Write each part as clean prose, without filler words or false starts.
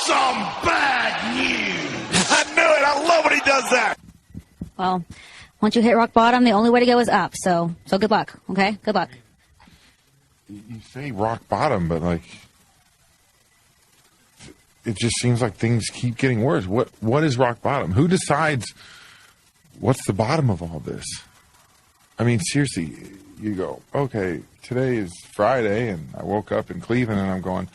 some bad news. I knew it. I love when he does that. Well, once you hit rock bottom, the only way to go is up. So good luck, okay? Good luck. You say rock bottom, but, like, it just seems like things keep getting worse. What is rock bottom? Who decides what's the bottom of all this? I mean, seriously, you go, okay, today is Friday, and I woke up in Cleveland, and I'm going,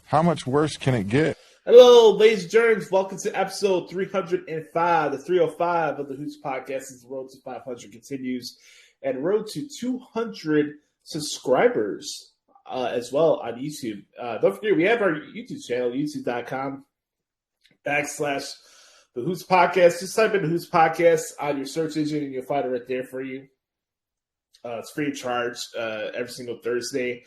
how much worse can it get? Hello, ladies and gentlemen. Welcome to episode 305, the 305 of the Hoots podcast. As the road to 500 continues, and road to 200 subscribers as well on YouTube. Don't forget, we have our YouTube channel, youtube.com/the Hoots podcast. Just type in the Hoots podcast on your search engine, and you'll find it right there for you. It's free of charge every single Thursday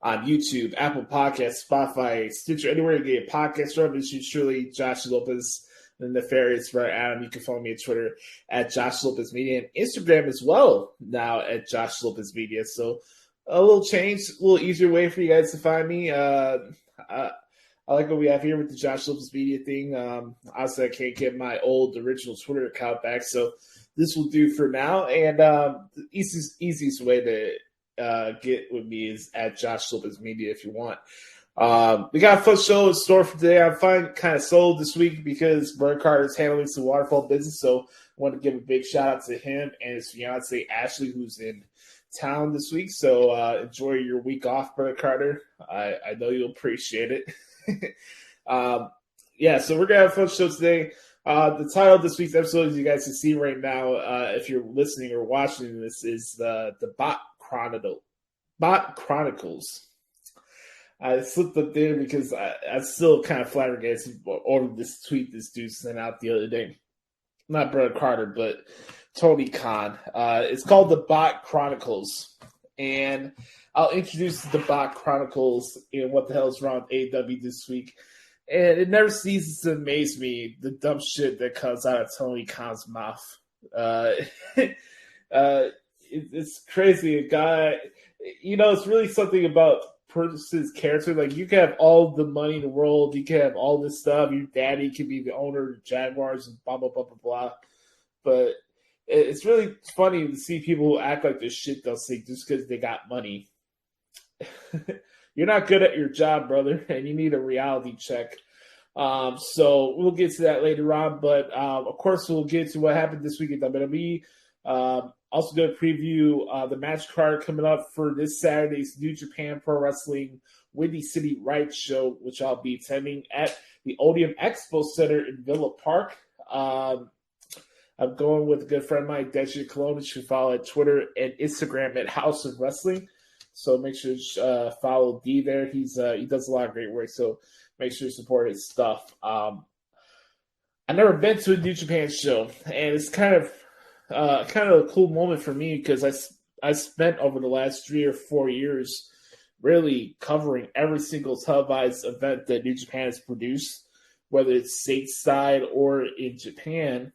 on YouTube, Apple Podcasts, Spotify, Stitcher, anywhere you get a podcast from. It's surely Joshie Lopez, the nefarious Right Adam. You can follow me on Twitter at Josh Lopez Media and Instagram as well now at Josh Lopez Media. So a little change, a little easier way for you guys to find me. I like what we have here with the Josh Lopez Media thing. Obviously, I can't get my old original Twitter account back, so this will do for now. And the easiest way to get with me is at Josh Lopez Media if you want. We got a fun show in store for today. I'm kind of sold this week because Bert Carter is handling some waterfall business, so I want to give a big shout out to him and his fiance Ashley, who's in town this week. So enjoy your week off, Bert Carter. I know you'll appreciate it. So we're gonna have a fun show today. The title of this week's episode, as you guys can see right now, if you're listening or watching this, is the Bot Chronicles. I slipped up there because I'm still kind of flabbergasted over this tweet this dude sent out the other day. Not Brett Carter, but Tony Khan. It's called the Bot Chronicles. And I'll introduce the Bot Chronicles and what the hell is wrong with AEW this week. And it never ceases to amaze me, the dumb shit that comes out of Tony Khan's mouth. It's crazy. A guy, it's really something about Purse's character. Like, you can have all the money in the world, you can have all this stuff. Your daddy can be the owner of the Jaguars and blah, blah, blah, blah, blah. But it's really funny to see people who act like this shit they'll say just because they got money. You're not good at your job, brother, and you need a reality check. So we'll get to that later on. But, of course, we'll get to what happened this week at WWE. Also going to preview the match card coming up for this Saturday's New Japan Pro Wrestling Windy City Riot show, which I'll be attending at the Odeum Expo Center in Villa Park. I'm going with a good friend of mine, Deji Cologne, which you can follow at Twitter and Instagram at House of Wrestling. So make sure to follow D there. He does a lot of great work, so make sure you support his stuff. I've never been to a New Japan show, and it's kind of a cool moment for me because I spent over the last 3 or 4 years really covering every single televised event that New Japan has produced, whether it's stateside or in Japan.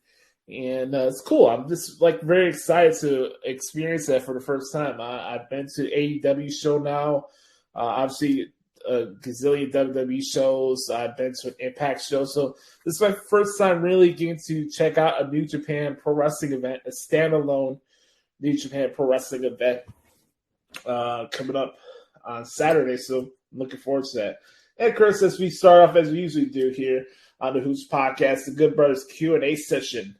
And it's cool. I'm just very excited to experience that for the first time. I've been to AEW show now, obviously a gazillion WWE shows. I've been to an Impact show. So this is my first time really getting to check out a New Japan Pro Wrestling event, a standalone New Japan Pro Wrestling event coming up on Saturday. So I'm looking forward to that. And of course, as we start off as we usually do here on the Hoots podcast, the Good Brothers Q&A session.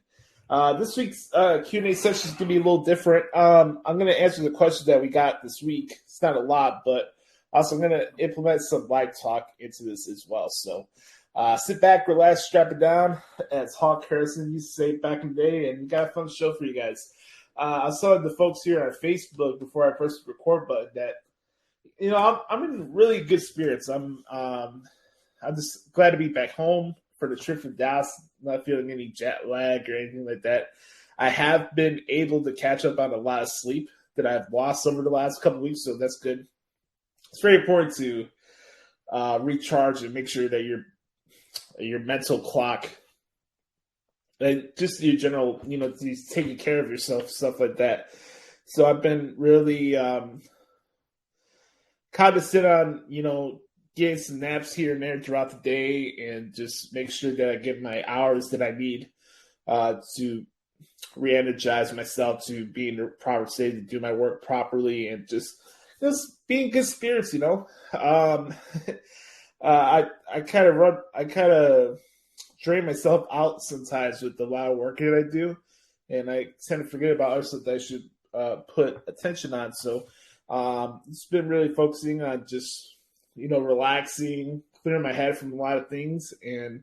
This week's Q&A session is going to be a little different. I'm going to answer the questions that we got this week. It's not a lot, but also I'm going to implement some live talk into this as well. So sit back, relax, strap it down, as Hawk Harrison used to say back in the day, and we got a fun show for you guys. I saw the folks here on Facebook before I pressed the record button that, I'm in really good spirits. I'm just glad to be back home for the trip from Dallas. Not feeling any jet lag or anything like that. I have been able to catch up on a lot of sleep that I've lost over the last couple of weeks, so that's good. It's very important to recharge and make sure that your mental clock, and just your general, taking care of yourself, stuff like that. So I've been really cognizant on, getting some naps here and there throughout the day and just make sure that I get my hours that I need to re-energize myself, to be in the proper state, to do my work properly, and just be in good spirits, you know. I kind of drain myself out sometimes with the lot of work that I do, and I tend to forget about other stuff that I should put attention on. So it's been really focusing on just, relaxing, clearing my head from a lot of things, and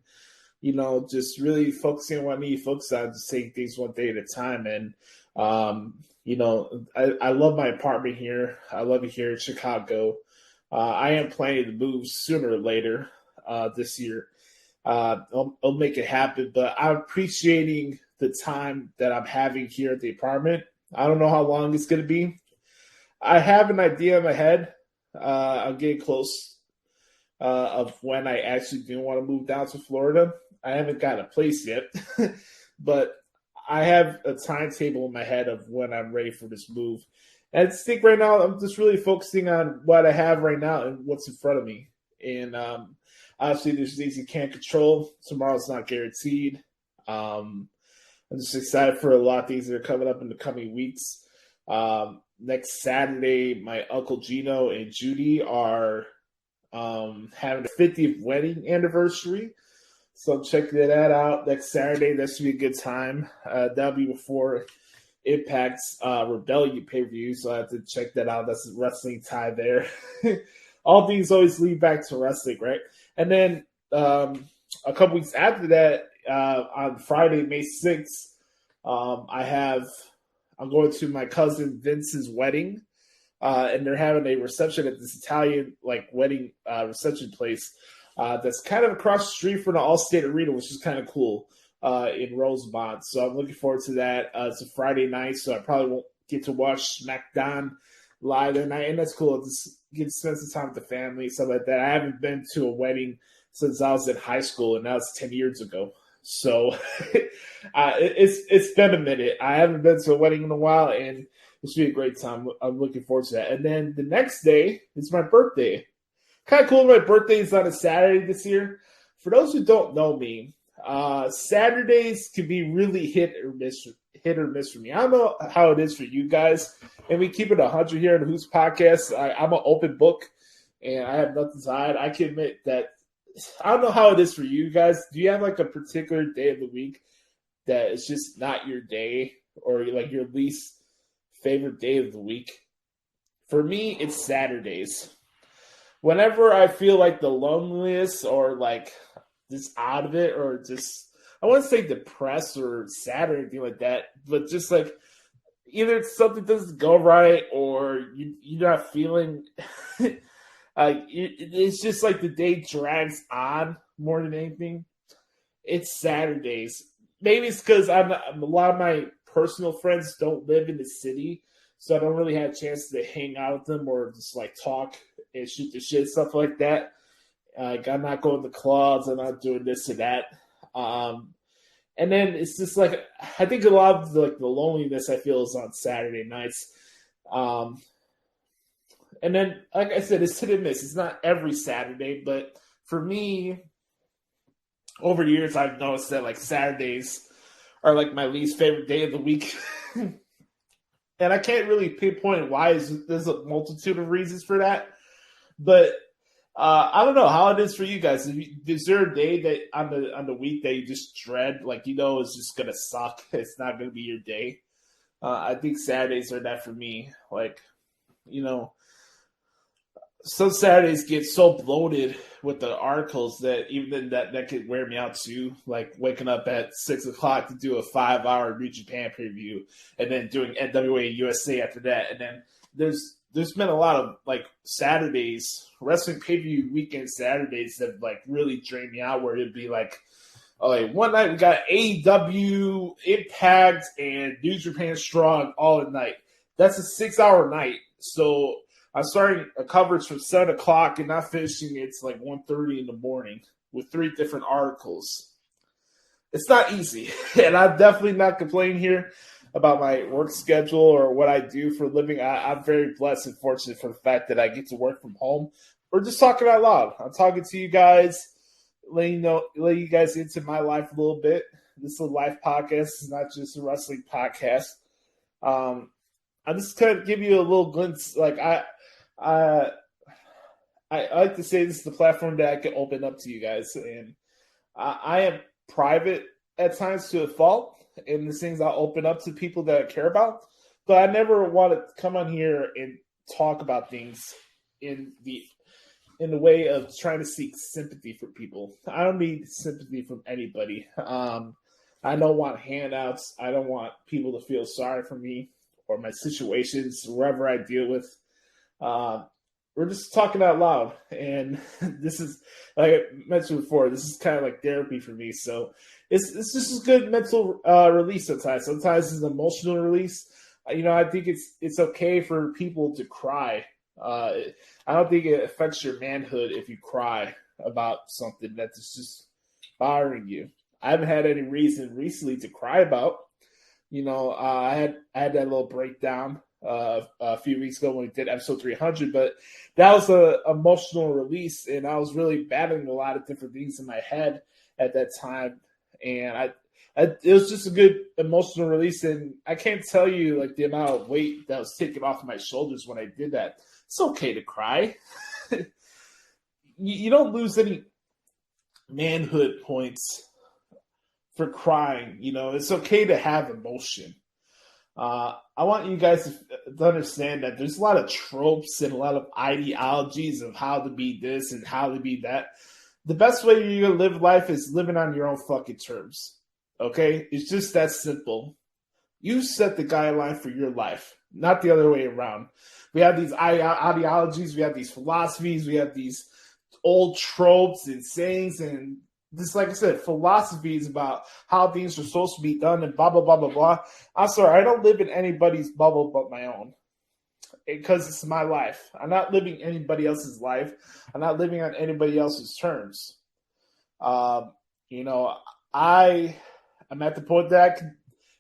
just really focusing on what I need to focus on, just taking things one day at a time. And I love my apartment here. I love it here in Chicago. I am planning to move sooner or later this year. I'll make it happen, but I'm appreciating the time that I'm having here at the apartment. I don't know how long it's going to be. I have an idea in my head. I'm getting close of when I actually do want to move down to Florida. I haven't got a place yet, but I have a timetable in my head of when I'm ready for this move. And I think right now I'm just really focusing on what I have right now and what's in front of me. And obviously there's things you can't control. Tomorrow's not guaranteed. I'm just excited for a lot of things that are coming up in the coming weeks. Next Saturday, my Uncle Gino and Judy are having a 50th wedding anniversary. So I'm checking that out next Saturday. That should be a good time. That'll be before Impact's Rebellion pay-per-view, so I have to check that out. That's a wrestling tie there. All things always lead back to wrestling, right? And then a couple weeks after that, on Friday, May 6th, I'm going to my cousin Vince's wedding, and they're having a reception at this Italian wedding reception place that's kind of across the street from the Allstate Arena, which is kind of cool in Rosemont. So I'm looking forward to that. It's a Friday night, so I probably won't get to watch SmackDown live that night, and that's cool. Just get to spend some time with the family, stuff like that. I haven't been to a wedding since I was in high school, and that was 10 years ago. So it's been a minute. I haven't been to a wedding in a while, and it's been a great time. I'm looking forward to that. And then the next day is my birthday. Kind of cool. My birthday is on a Saturday this year. For those who don't know me, Saturdays can be really hit or miss for me. I don't know how it is for you guys, and we keep it 100 here on the Hoots podcast. I'm an open book, and I have nothing to hide. I can admit that I don't know how it is for you guys. Do you have a particular day of the week that is just not your day, or your least favorite day of the week? For me, it's Saturdays. Whenever I feel the loneliness or just out of it, or just, I wouldn't say depressed or sad or anything like that, but just either something doesn't go right or you're not feeling it's just the day drags on more than anything. It's Saturdays. Maybe it's because a lot of my personal friends don't live in the city, so I don't really have a chance to hang out with them or just talk and shoot the shit, stuff like that. I'm not going to clubs. I'm not doing this and that. And then it's just I think a lot of the loneliness I feel is on Saturday nights. And then, like I said, it's hit and miss. It's not every Saturday, but for me, over the years, I've noticed that Saturdays are my least favorite day of the week. And I can't really pinpoint why. There's a multitude of reasons for that. But I don't know how it is for you guys. Is there a day that on the week that you just dread, it's just gonna suck? It's not gonna be your day. I think Saturdays are that for me. Some Saturdays get so bloated with the articles that even that could wear me out too. Waking up at 6 o'clock to do a 5-hour New Japan preview, and then doing NWA USA after that. And then there's been a lot of Saturdays, wrestling pay-per-view weekend Saturdays that really drain me out, where it'd be one night we got AEW, Impact, and New Japan Strong all at night. That's a 6-hour night. So I'm starting a coverage from 7 o'clock and not finishing it's 1:30 in the morning with 3 different articles. It's not easy. And I'm definitely not complaining here about my work schedule or what I do for a living. I'm very blessed and fortunate for the fact that I get to work from home we're just talking out loud. I'm talking to you guys, letting you guys into my life a little bit. This is a life podcast. It's not just a wrestling podcast. I just kind of give you a little glimpse. Like I like to say this is the platform that I can open up to you guys, and I am private at times to a fault, and the things I'll open up to people that I care about. But I never want to come on here and talk about things in the way of trying to seek sympathy from people. I don't need sympathy from anybody. I don't want handouts. I don't want people to feel sorry for me or my situations, wherever I deal with. We're just talking out loud. And this is, like I mentioned before, this is kind of like therapy for me. So it's just a good mental release sometimes. Sometimes it's an emotional release. I think it's okay for people to cry. I don't think it affects your manhood if you cry about something that's just bothering you. I haven't had any reason recently to cry about. I had that little breakdown a few weeks ago when we did episode 300, but that was an emotional release, and I was really battling a lot of different things in my head at that time, and it was just a good emotional release, and I can't tell you like the amount of weight that was taken off my shoulders when I did that. It's okay to cry. You don't lose any manhood points for crying. It's okay to have emotion. I want you guys to understand that there's a lot of tropes and a lot of ideologies of how to be this and how to be that. The best way you're going to live life is living on your own fucking terms. Okay? It's just that simple. You set the guideline for your life, not the other way around. We have these ideologies, we have these philosophies, we have these old tropes and sayings, and this, like I said, philosophies about how things are supposed to be done and blah, blah, blah, blah, blah. I'm sorry, I don't live in anybody's bubble but my own, because it's my life. I'm not living anybody else's life. I'm not living on anybody else's terms. I'm at the point that I can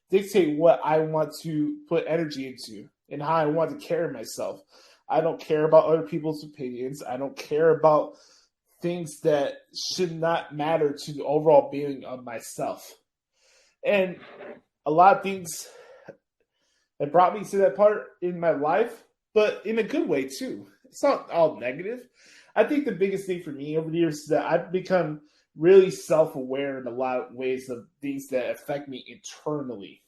dictate what I want to put energy into and how I want to carry myself. I don't care about other people's opinions. I don't care about things that should not matter to the overall being of myself. And a lot of things that brought me to that part in my life, but in a good way too. It's not all negative. I think the biggest thing for me over the years is that I've become really self-aware in a lot of ways of things that affect me internally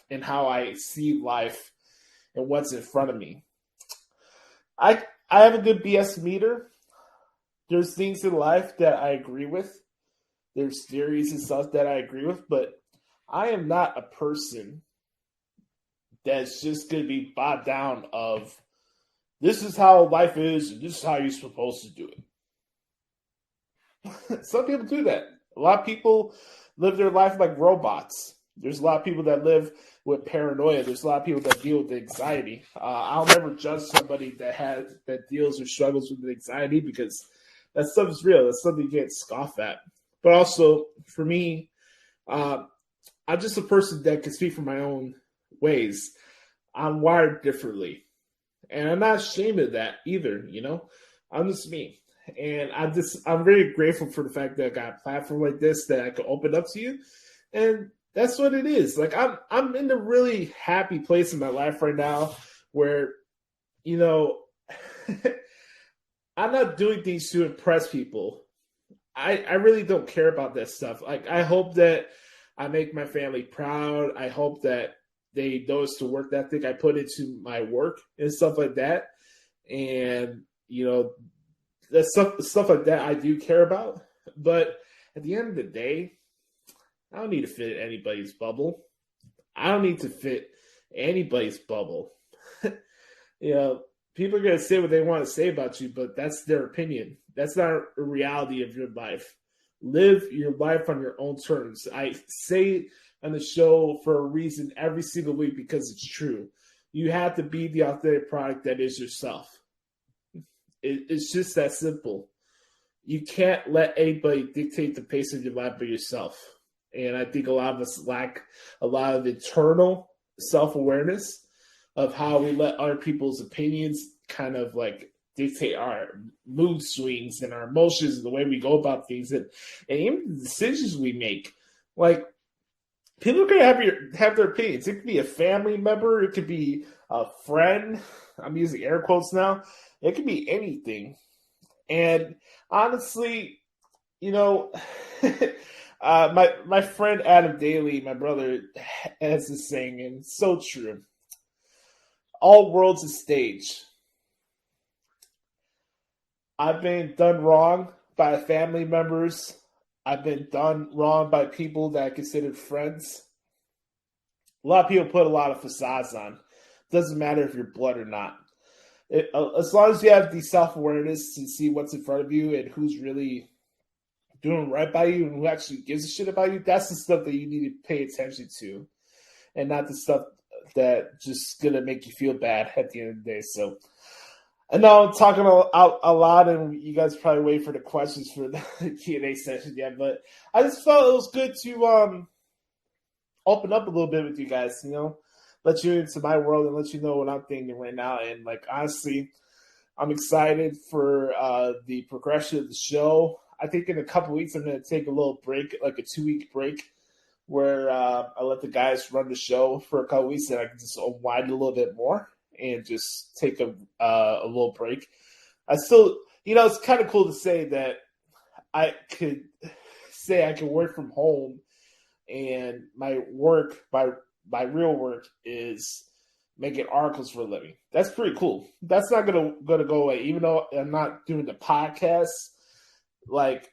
and how I see life and what's in front of me. I have a good BS meter. There's things in life that I agree with. There's theories and stuff that I agree with, but I am not a person that's just going to be bogged down of this is how life is and this is how you're supposed to do it. Some people do that. A lot of people live their life like robots. There's a lot of people that live with paranoia. There's a lot of people that deal with anxiety. I'll never judge somebody that deals or struggles with anxiety, because that stuff is real. That's something you can't scoff at. But also, for me, I'm just a person that can speak for my own ways. I'm wired differently. And I'm not ashamed of that either, I'm just me. And I'm very grateful for the fact that I got a platform like this that I can open up to you. And that's what it is. Like, I'm in a really happy place in my life right now where, I'm not doing things to impress people. I really don't care about that stuff. Like, I hope that I make my family proud. I hope that they notice the work ethic I put into my work and stuff like that. And, that stuff like that I do care about. But at the end of the day, I don't need to fit anybody's bubble. I don't need to fit anybody's bubble. People are going to say what they want to say about you, but that's their opinion. That's not a reality of your life. Live your life on your own terms. I say on the show for a reason every single week because it's true. You have to be the authentic product that is yourself. It's just that simple. You can't let anybody dictate the pace of your life but yourself. And I think a lot of us lack a lot of internal self-awareness of how we let other people's opinions kind of like dictate our mood swings and our emotions and the way we go about things and even the decisions we make. Like, people are going to have their opinions. It could be a family member. It could be a friend. I'm using air quotes now. It could be anything. And honestly, you know, my friend Adam Daly, my brother, has this saying, and it's so true. All world's a stage. I've been done wrong by family members. I've been done wrong by people that I considered friends. A lot of people put a lot of facades on. Doesn't matter if you're blood or not. As long as you have the self-awareness to see what's in front of you and who's really doing right by you and who actually gives a shit about you, that's the stuff that you need to pay attention to. And not the stuff that just going to make you feel bad at the end of the day. So I know I'm talking out a lot, and you guys probably wait for the questions for the Q&A session yet, but I just felt it was good to open up a little bit with you guys, you know, let you into my world and let you know what I'm thinking right now. And, like, honestly, I'm excited for the progression of the show. I think in a couple weeks I'm going to take a little break, like a 2-week break, where I let the guys run the show for a couple weeks and I can just unwind a little bit more and just take a little break. I still, you know, it's kind of cool to say that I could work from home, and my work, my real work, is making articles for a living. That's pretty cool. That's not gonna go away, even though I'm not doing the podcast. Like,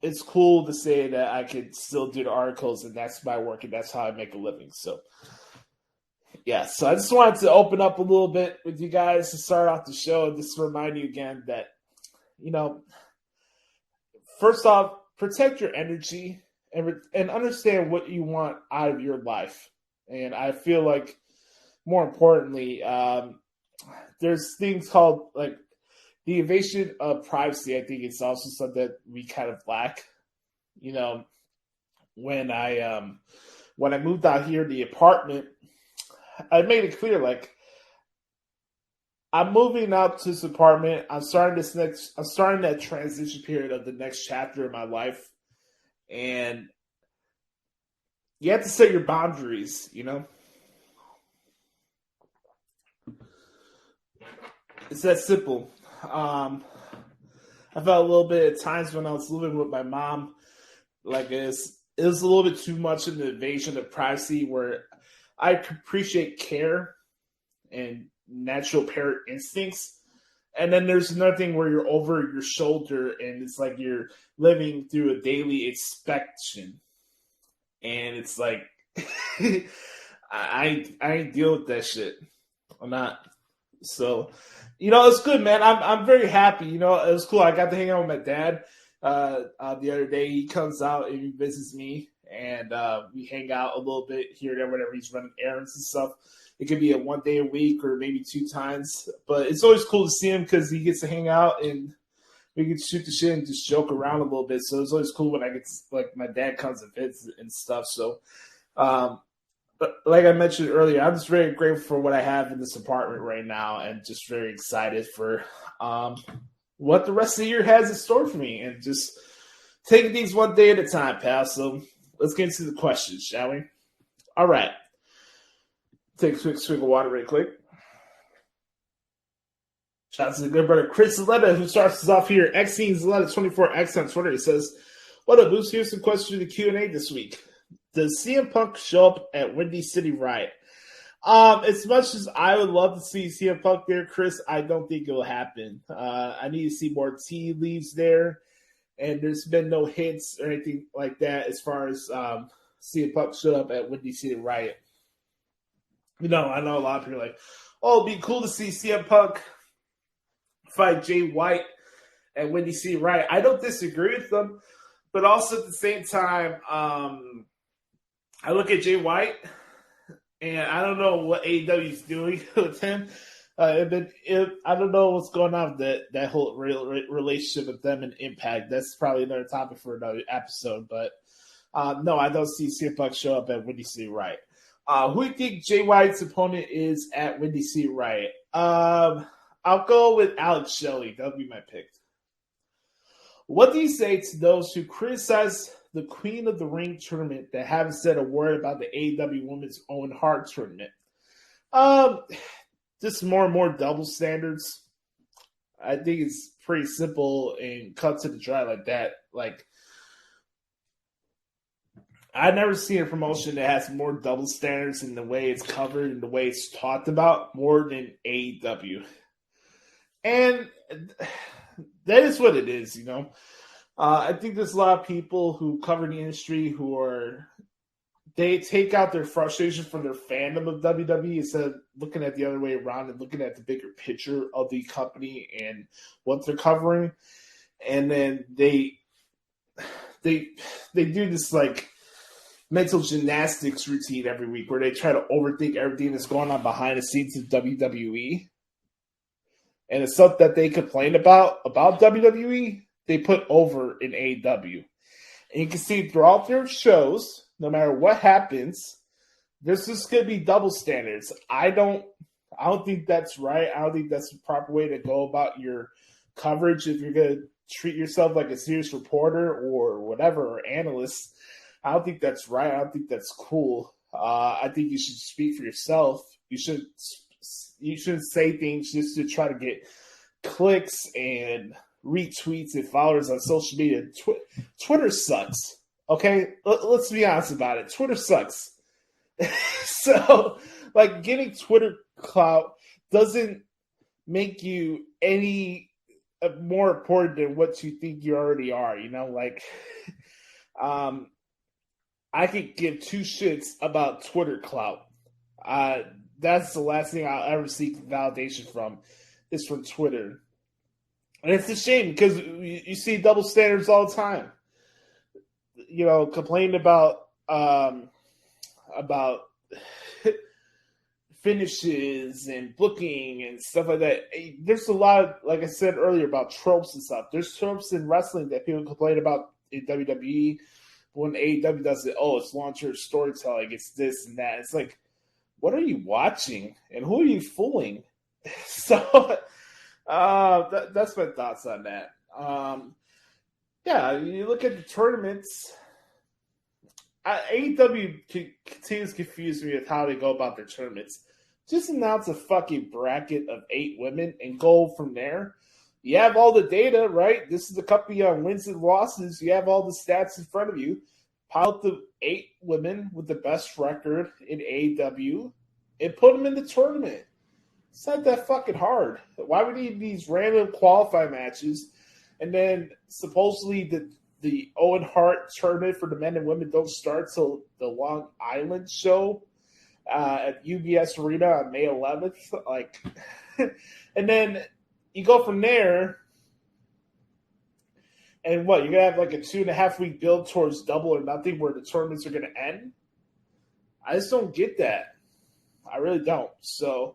it's cool to say that I could still do the articles, and that's my work, and that's how I make a living. So. Yeah, so I just wanted to open up a little bit with you guys to start off the show and just remind you again that, you know, first off, protect your energy and understand what you want out of your life. And I feel like, more importantly, there's things called, like, the invasion of privacy. I think it's also something that we kind of lack. You know, when I moved out here, the apartment, I made it clear, like, I'm moving out to this apartment. I'm starting that transition period of the next chapter of my life. And you have to set your boundaries, you know? It's that simple. I felt a little bit at times when I was living with my mom, like, it was a little bit too much of an invasion of privacy where I appreciate care and natural parent instincts. And then there's another thing where you're over your shoulder and it's like you're living through a daily inspection. And it's like, I ain't deal with that shit. I'm not. So, you know, it's good, man. I'm very happy. You know, it was cool. I got to hang out with my dad the other day. He comes out and he visits me. And we hang out a little bit here and there whenever he's running errands and stuff. It could be a 1 day a week or maybe 2 times. But it's always cool to see him because he gets to hang out and we can shoot the shit and just joke around a little bit. So it's always cool when I get to, like, my dad comes and visits and stuff. So, but like I mentioned earlier, I'm just very grateful for what I have in this apartment right now and just very excited for what the rest of the year has in store for me and just taking things 1 day at a time, pal. So let's get into the questions, shall we? All right. Take a quick swig of water real quick. Shout out to the good brother Chris Zaletta, who starts us off here. XCZaletta24X on Twitter. He says, what up, Boost? Here's some questions for the Q&A this week. Does CM Punk show up at Windy City Riot? As much as I would love to see CM Punk there, Chris, I don't think it will happen. I need to see more tea leaves there. And there's been no hints or anything like that as far as CM Punk showed up at Windy City Riot. You know, I know a lot of people are like, oh, it'd be cool to see CM Punk fight Jay White at Windy City Riot. I don't disagree with them, but also at the same time, I look at Jay White, and I don't know what AEW is doing with him. I don't know what's going on with that whole relationship with them and Impact. That's probably another topic for another episode. But no, I don't see CM Punk show up at Windy City Riot. Who do you think Jay White's opponent is at Windy City Riot? I'll go with Alex Shelley. That'll be my pick. What do you say to those who criticize the Queen of the Ring tournament that haven't said a word about the AEW Women's Owen Hart tournament? Just more and more double standards. I think it's pretty simple and cut to the dry like that. Like, I've never seen a promotion that has more double standards in the way it's covered and the way it's talked about more than AEW. And that is what it is, you know. I think there's a lot of people who cover the industry they take out their frustration from their fandom of WWE instead of looking at the other way around and looking at the bigger picture of the company and what they're covering. And then they do this like mental gymnastics routine every week where they try to overthink everything that's going on behind the scenes of WWE. And it's stuff that they complain about WWE, they put over in AEW. And you can see throughout their shows, no matter what happens, there's just going to be double standards. I don't think that's right. I don't think that's the proper way to go about your coverage if you're going to treat yourself like a serious reporter or whatever, or analyst. I don't think that's right. I don't think that's cool. I think you should speak for yourself. You shouldn't say things just to try to get clicks and retweets and followers on social media. Twitter sucks. Okay, let's be honest about it. Twitter sucks. So, like, getting Twitter clout doesn't make you any more important than what you think you already are. You know, like, I could give two shits about Twitter clout. That's the last thing I'll ever seek validation from is from Twitter. And it's a shame because you see double standards all the time. You know, complain about finishes and booking and stuff like that. There's a lot of, like I said earlier, about tropes and stuff. There's tropes in wrestling that people complain about in WWE. When AEW does it, it's long-term storytelling, it's this and that. It's like, what are you watching? And who are you fooling? So that's my thoughts on that. Yeah, you look at the tournaments. AEW continues to confuse me with how they go about their tournaments. Just announce a fucking bracket of 8 women and go from there. You have all the data, right? This is the company on wins and losses. You have all the stats in front of you. Pile up the 8 women with the best record in AEW and put them in the tournament. It's not that fucking hard. Why would we need these random qualifying matches? And then supposedly the Owen Hart tournament for the men and women don't start till the Long Island show at UBS Arena on May 11th. Like, and then you go from there, and what, you're going to have like a 2.5 week build towards Double or Nothing where the tournaments are going to end? I just don't get that. I really don't. So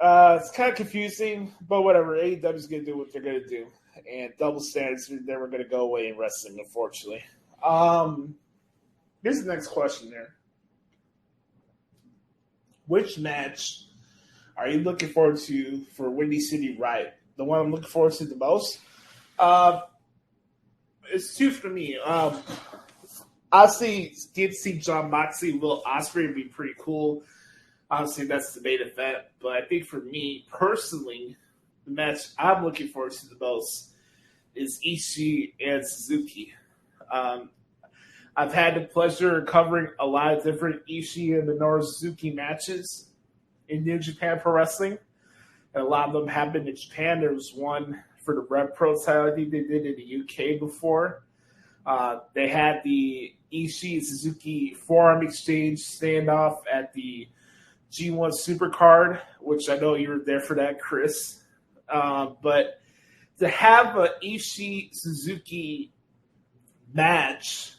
it's kind of confusing, but whatever. AEW's going to do what they're going to do. And double standards are never going to go away in wrestling, unfortunately. Here's the next question there. Which match are you looking forward to for Windy City Riot? The one I'm looking forward to the most? It's 2 for me. Honestly, get to see John Moxley and Will Ospreay would be pretty cool. Obviously, that's the main event. But I think for me, personally, the match I'm looking forward to the most is Ishii and Suzuki. I've had the pleasure of covering a lot of different Ishii and Minoru Suzuki matches in New Japan Pro Wrestling. And a lot of them happened in Japan. There was one for the Rev Pro title I think they did in the UK before. They had the Ishii Suzuki forearm exchange standoff at the G1 Supercard, which I know you were there for that, Chris. But to have an Ishii Suzuki match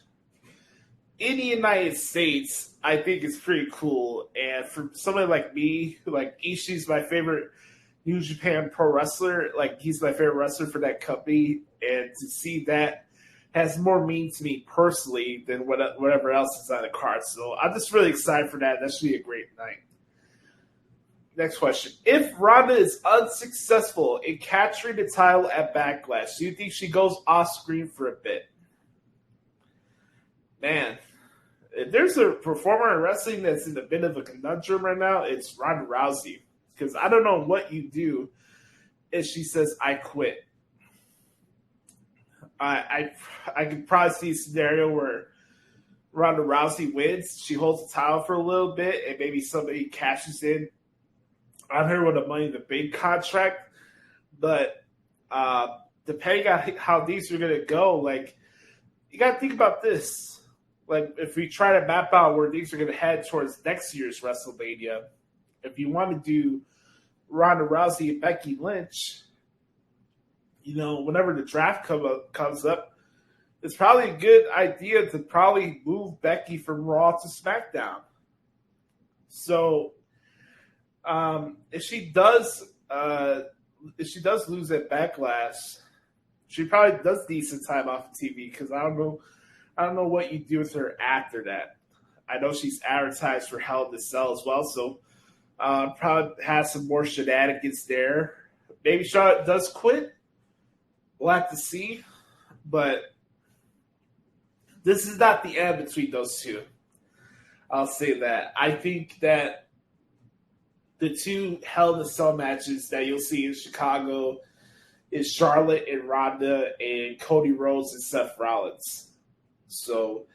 in the United States, I think is pretty cool. And for somebody like me, who like Ishii's my favorite New Japan Pro wrestler, like he's my favorite wrestler for that company, and to see that has more meaning to me personally than whatever else is on the card. So I'm just really excited for that. That should be a great night. Next question. If Ronda is unsuccessful in capturing the title at Backlash, do you think she goes off screen for a bit? Man, if there's a performer in wrestling that's in a bit of a conundrum right now, it's Ronda Rousey. Because I don't know what you do if she says, I quit. I could probably see a scenario where Ronda Rousey wins. She holds the title for a little bit, and maybe somebody cashes in on her with a Money in the Bank contract. But depending on how these are going to go, like, you got to think about this. Like, if we try to map out where these are going to head towards next year's WrestleMania, if you want to do Ronda Rousey and Becky Lynch, you know, whenever the draft comes up, it's probably a good idea to probably move Becky from Raw to SmackDown. So, if she does lose at Backlash, she probably does decent time off of TV, because I don't know what you do with her after that. I know she's advertised for Hell in a Cell as well, so probably has some more shenanigans there. Maybe Charlotte does quit. We'll have to see, but this is not the end between those two. I'll say that. I think that the two Hell in a Cell matches that you'll see in Chicago is Charlotte and Ronda and Cody Rhodes and Seth Rollins. So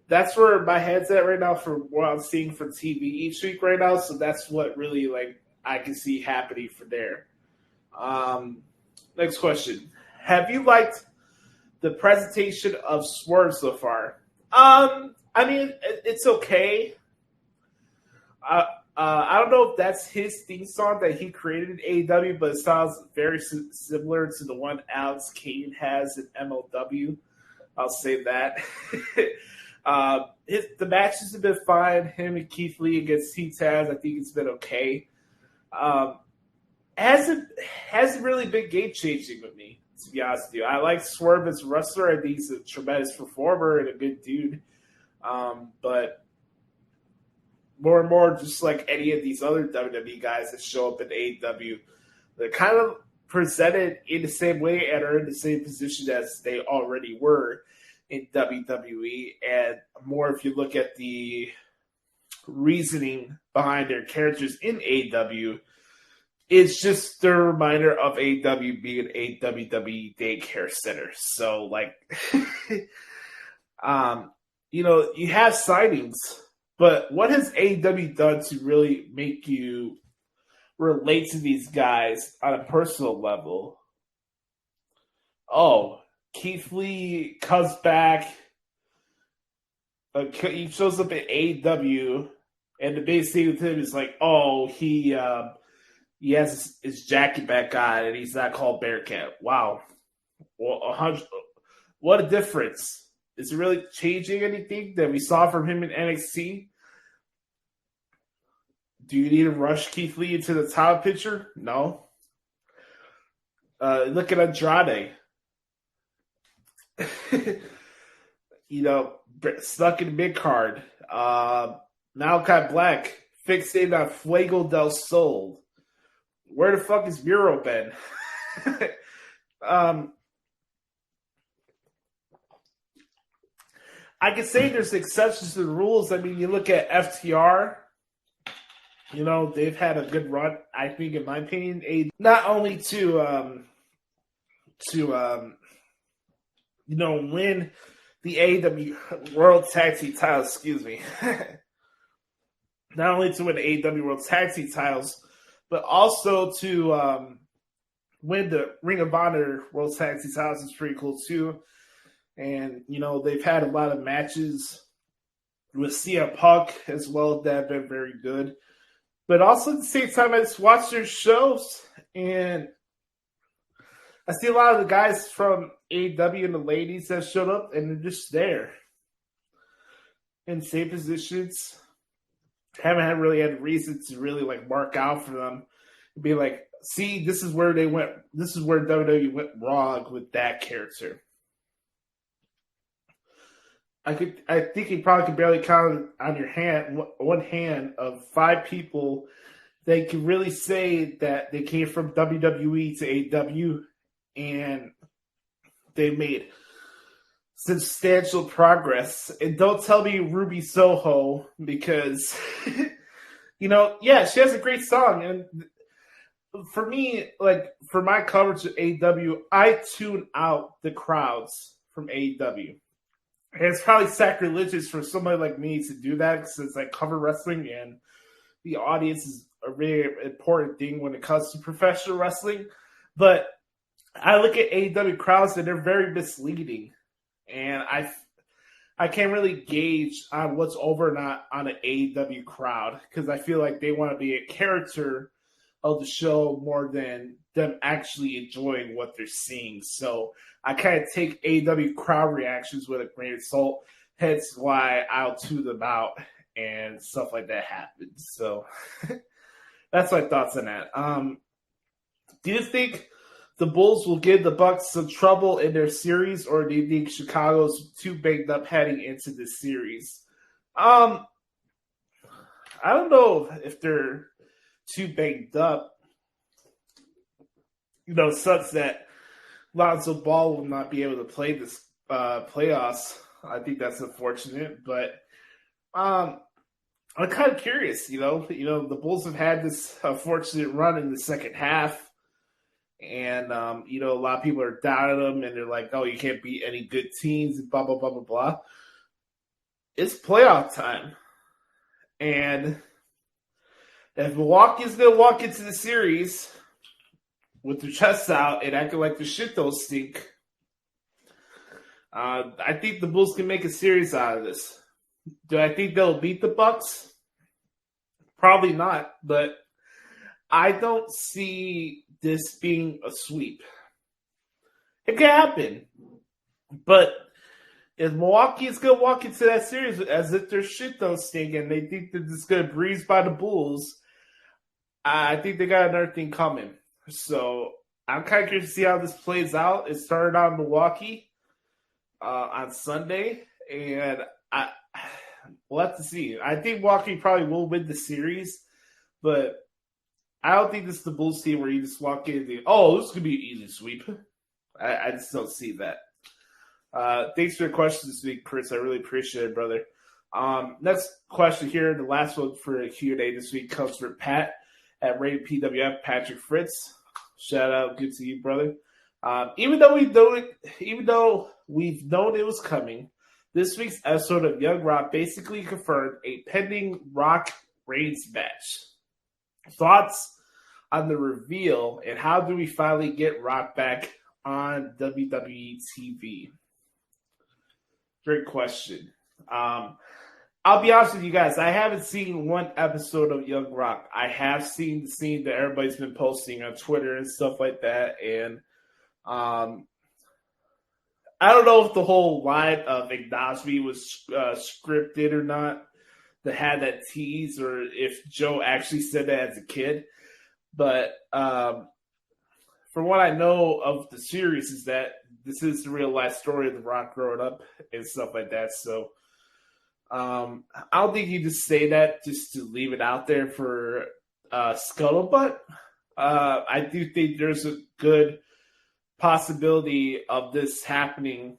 that's where my head's at right now for what I'm seeing for TV each week right now. So that's what really, like, I can see happening for there. Next question. Have you liked the presentation of Swerve so far? I mean, it's okay. I don't know if that's his theme song that he created in AEW, but it sounds very similar to the one Alex Kane has in MLW. I'll say that. The matches have been fine. Him and Keith Lee against T-Taz, I think it's been okay. Hasn't really been game-changing with me, to be honest with you. I like Swerve as a wrestler. I think he's a tremendous performer and a good dude. But more and more, just like any of these other WWE guys that show up in AEW, they're kind of presented in the same way and are in the same position as they already were in WWE. And more if you look at the reasoning behind their characters in AEW, it's just a reminder of AEW being a WWE daycare center. So, like, you know, you have signings, but what has AEW done to really make you relate to these guys on a personal level? Oh, Keith Lee comes back. He shows up at AEW, and the biggest thing with him is like, oh, he has his jacket back on, and he's not called Bearcat. Wow, well, what a difference! Is it really changing anything that we saw from him in NXT? Do you need to rush Keith Lee into the top picture? No. Look at Andrade. You know, stuck in the mid card. Malachi Black fixated on Fuego del Sol. Where the fuck is Miro been? I can say there's exceptions to the rules. I mean, you look at FTR. You know, they've had a good run, I think, in my opinion. Not only to you know, win the AEW World Tag Team titles, excuse me. Not only to win the AEW World Tag Team titles, but also to win the Ring of Honor World Tag Team titles is pretty cool too. And, you know, they've had a lot of matches with CM Punk as well that have been very good. But also at the same time, I just watch their shows, and I see a lot of the guys from AEW and the ladies that showed up, and they're just there in same positions. Haven't really had reason to really like mark out for them and be like, see, this is where they went. This is where WWE went wrong with that character. I think you probably could barely count on your hand, one hand, of 5 people they can really say that they came from WWE to AEW, and they made substantial progress. And don't tell me Ruby Soho, because, she has a great song. And for me, for my coverage of AEW, I tune out the crowds from AEW. And it's probably sacrilegious for somebody like me to do that, since I cover wrestling and the audience is a really important thing when it comes to professional wrestling. But I look at AEW crowds and they're very misleading. And I can't really gauge on what's over or not on an AEW crowd, because I feel like they want to be a character of the show more than them actually enjoying what they're seeing. So I kind of take AEW crowd reactions with a grain of salt, hence why I'll tune them out and stuff like that happens. So that's my thoughts on that. Do you think the Bulls will give the Bucks some trouble in their series, or do you think Chicago's too banged up heading into this series? I don't know if they're too banged up, such that Lonzo Ball will not be able to play this playoffs. I think that's unfortunate, but I'm kind of curious. The Bulls have had this unfortunate run in the second half. And, a lot of people are doubting them, and they're like, oh, you can't beat any good teams, and blah, blah, blah, blah, blah. It's playoff time. And if Milwaukee's going to walk into the series with their chests out and acting like the shit don't stink, I think the Bulls can make a series out of this. Do I think they'll beat the Bucks? Probably not, but I don't see this being a sweep. It can happen. But if Milwaukee is going to walk into that series as if their shit don't stink and they think they're just going to breeze by the Bulls, I think they got another thing coming. So I'm kind of curious to see how this plays out. It started out in Milwaukee on Sunday, and we'll have to see. I think Milwaukee probably will win the series, but I don't think this is the Bulls team where you just walk in and think, oh, this could be an easy sweep. I just don't see that. Thanks for your questions this week, Chris. I really appreciate it, brother. Next question here, the last one for Q&A this week, comes from Pat at RatedPWF, Patrick Fritz. Shout out, good to you, brother. Even though we've known it was coming, this week's episode of Young Rock basically confirmed a pending Rock Reigns match. Thoughts on the reveal, and how do we finally get Rock back on WWE TV? Great question. I'll be honest with you guys. I haven't seen one episode of Young Rock. I have seen the scene that everybody's been posting on Twitter and stuff like that, and I don't know if the whole line of acknowledge me was scripted or not, that had that tease, or if Joe actually said that as a kid. But from what I know of the series is that this is the real life story of The Rock growing up and stuff like that. So I don't think you just say that just to leave it out there for scuttlebutt. I do think there's a good possibility of this happening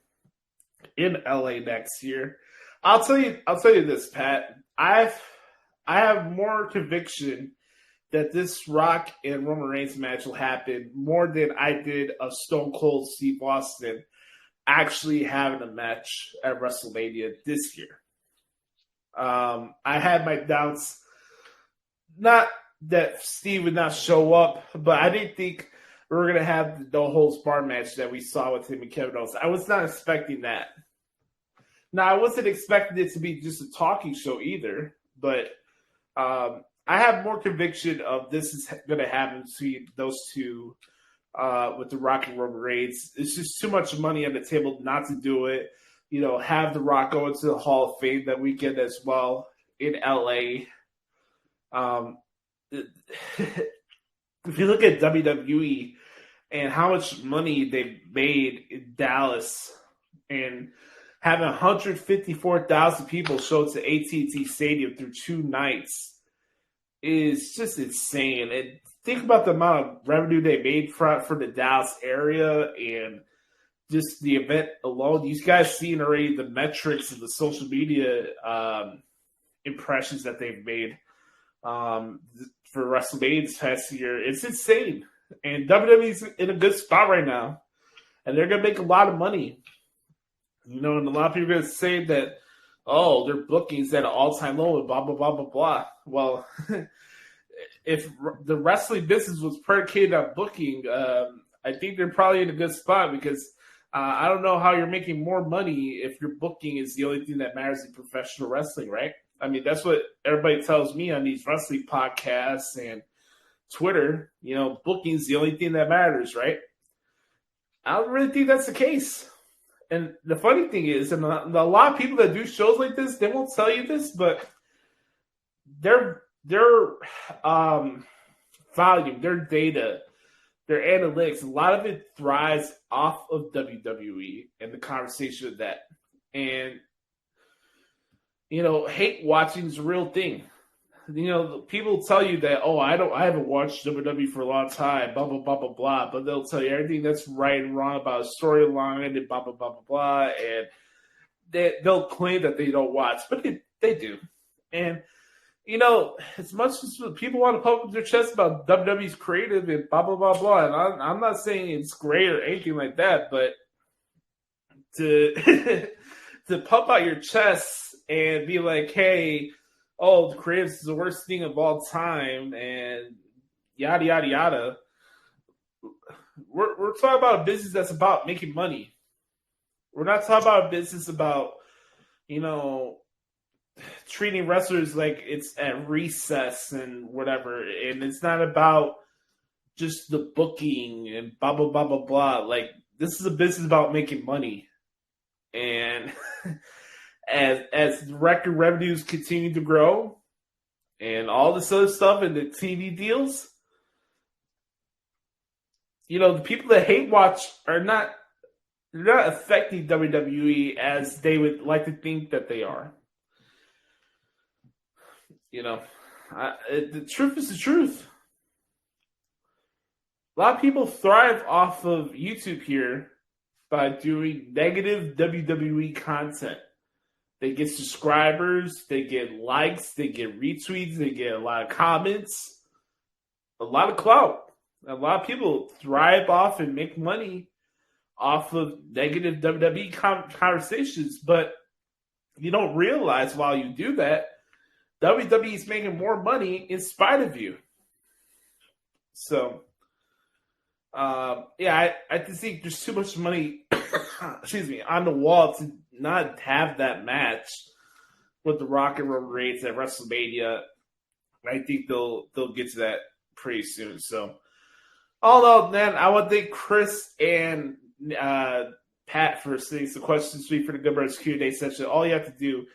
in LA next year. I'll tell you this, Pat. I have more conviction that this Rock and Roman Reigns match will happen more than I did of Stone Cold Steve Austin actually having a match at WrestleMania this year. I had my doubts, not that Steve would not show up, but I didn't think we were going to have the no holds barred match that we saw with him and Kevin Owens. I was not expecting that. Now, I wasn't expecting it to be just a talking show either, but I have more conviction of this is going to happen between those two with The Rock and Roman Reigns. It's just too much money on the table not to do it. Have The Rock go into the Hall of Fame that weekend as well in LA. If you look at WWE and how much money they've made in Dallas and having 154,000 people show up to AT&T Stadium through 2 nights, is just insane. And think about the amount of revenue they made for the Dallas area and just the event alone. You guys seen already the metrics and the social media impressions that they've made for WrestleMania this past year. It's insane. And WWE's in a good spot right now. And they're going to make a lot of money. You know, and a lot of people are going to say that, oh, their bookings at an all-time low and blah, blah, blah, blah, blah. Well, if the wrestling business was predicated on booking, I think they're probably in a good spot because I don't know how you're making more money if your booking is the only thing that matters in professional wrestling, right? I mean, that's what everybody tells me on these wrestling podcasts and Twitter. You know, booking is the only thing that matters, right? I don't really think that's the case. And the funny thing is, and a lot of people that do shows like this, they won't tell you this, but their volume, their data, their analytics, a lot of it thrives off of WWE and the conversation of that. And, you know, hate watching is a real thing. You know, people tell you that, oh, I haven't watched WWE for a long time, blah, blah, blah, blah, blah. But they'll tell you everything that's right and wrong about a storyline and blah, blah, blah, blah, blah. And they'll claim that they don't watch, but they do. And, you know, as much as people want to pump up their chest about WWE's creative and blah, blah, blah, blah, and I'm not saying it's great or anything like that, but to to pump out your chest and be like, hey, oh, the creative is the worst thing of all time, and yada, yada, yada. We're talking about a business that's about making money. We're not talking about a business about, you know, treating wrestlers like it's at recess and whatever. And it's not about just the booking and blah, blah, blah, blah, blah. Like, this is a business about making money. And as the record revenues continue to grow and all this other stuff and the TV deals, you know, the people that hate watch are not affecting WWE as they would like to think that they are. You know, the truth is the truth. A lot of people thrive off of YouTube here by doing negative WWE content. They get subscribers, they get likes, they get retweets, they get a lot of comments, a lot of clout. A lot of people thrive off and make money off of negative WWE conversations, but you don't realize while you do that, WWE is making more money in spite of you. So, I just think there's too much money on the wall to not have that match with the Rock and Roman Reigns at WrestleMania. I think they'll get to that pretty soon. So, all in all, man, I want to thank Chris and Pat for sending some questions to me for the Good Brothers Q&A session. All you have to do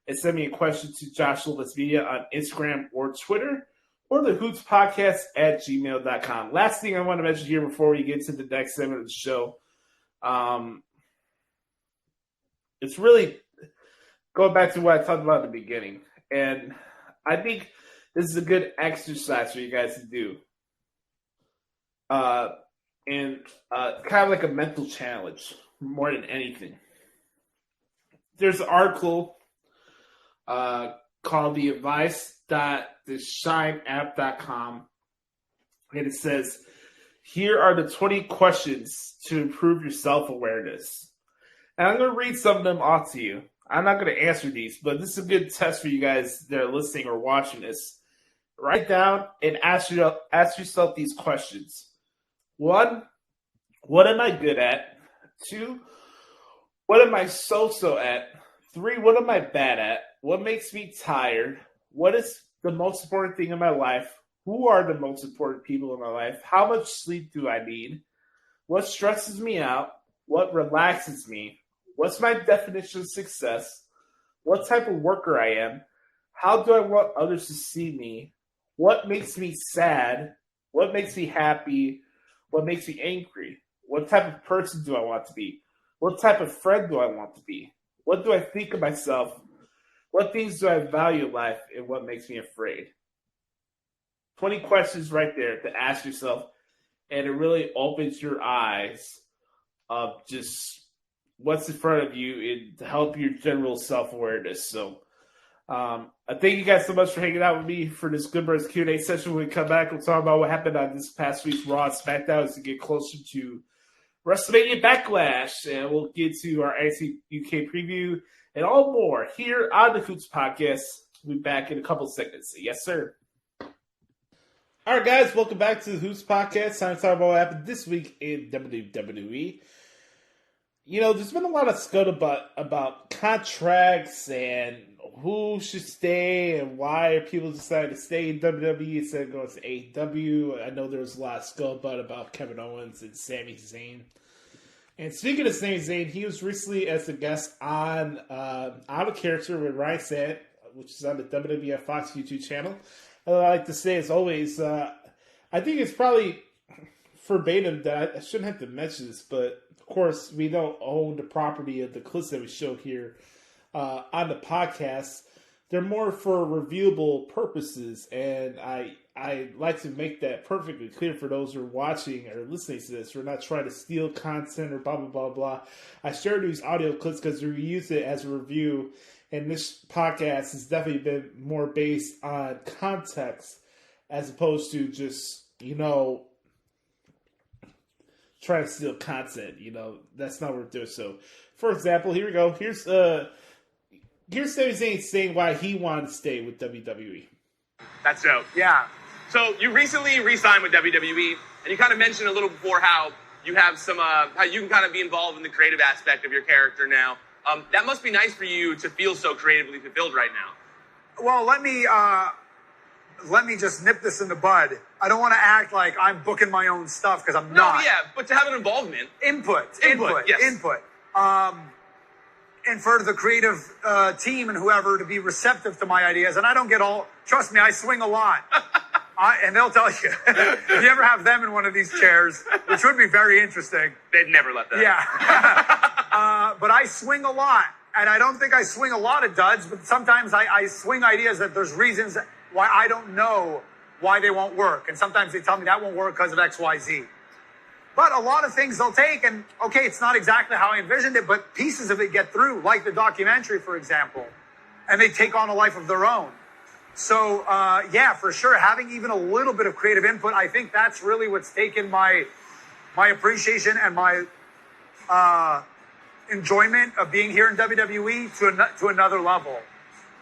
is send me a question to Josh Lopez Media on Instagram or Twitter, or the Hoots Podcast at gmail.com. Last thing I want to mention here before we get to the next segment of the show, it's really going back to what I talked about at the beginning. And I think this is a good exercise for you guys to do. And kind of like a mental challenge more than anything. There's an article called the advice.theshineapp.com, and it says, here are the 20 questions to improve your self-awareness. And I'm going to read some of them off to you. I'm not going to answer these, but this is a good test for you guys that are listening or watching this. Write down and ask yourself these questions. 1, what am I good at? 2, what am I so-so at? 3, what am I bad at? What makes me tired? What is the most important thing in my life? Who are the most important people in my life? How much sleep do I need? What stresses me out? What relaxes me? What's my definition of success? What type of worker I am? How do I want others to see me? What makes me sad? What makes me happy? What makes me angry? What type of person do I want to be? What type of friend do I want to be? What do I think of myself? What things do I value in life, and what makes me afraid? 20 questions right there to ask yourself, and it really opens your eyes of just what's in front of you and to help your general self-awareness. So I thank you guys so much for hanging out with me for this Good Birds Q&A session. When we come back, we'll talk about what happened on this past week's Raw and SmackDown as we get closer to WrestleMania Backlash, and we'll get to our NXT UK preview and all more here on the Hoots Podcast. We'll be back in a couple seconds. Yes, sir. All right, guys, welcome back to the Hoots Podcast. Time to talk about what happened this week in WWE. You know, there's been a lot of scuttlebutt about contracts and who should stay and why are people deciding to stay in WWE instead of going to AEW. I know there was a lot of scuttlebutt about Kevin Owens and Sami Zayn. And speaking of Sami Zayn, he was recently as a guest on Out of Character with Ryan Satt, which is on the WWF Fox YouTube channel. And I like to say, as always, I think it's probably verbatim that I shouldn't have to mention this, but of course, we don't own the property of the clips that we show here on the podcast. They're more for reviewable purposes, and I like to make that perfectly clear for those who are watching or listening to this. We're not trying to steal content or blah, blah, blah, blah. I share these audio clips because we use it as a review, and this podcast has definitely been more based on context as opposed to just, you know, trying to steal content. You know, that's not what we're doing. So, for example, here we go. Here's Sami Zayn saying why he wanted to stay with WWE. That's dope. Yeah. So you recently re-signed with WWE, and you kind of mentioned a little before how you have some, how you can kind of be involved in the creative aspect of your character now. That must be nice for you to feel so creatively fulfilled right now. Well, let me just nip this in the bud. I don't want to act like I'm booking my own stuff because I'm not. No, yeah, but to have an involvement. Input. Yes. And for the creative team and whoever to be receptive to my ideas. And I don't get all, trust me, I swing a lot. And they'll tell you, if you ever have them in one of these chairs, which would be very interesting. They'd never let that. Yeah. But I swing a lot. And I don't think I swing a lot of duds, but sometimes I swing ideas that there's reasons why I don't know why they won't work. And sometimes they tell me that won't work because of X, Y, Z. But a lot of things they'll take, and okay, it's not exactly how I envisioned it, but pieces of it get through, like the documentary, for example, and they take on a life of their own. So, yeah, for sure, having even a little bit of creative input, I think that's really what's taken my appreciation and my enjoyment of being here in WWE to another level.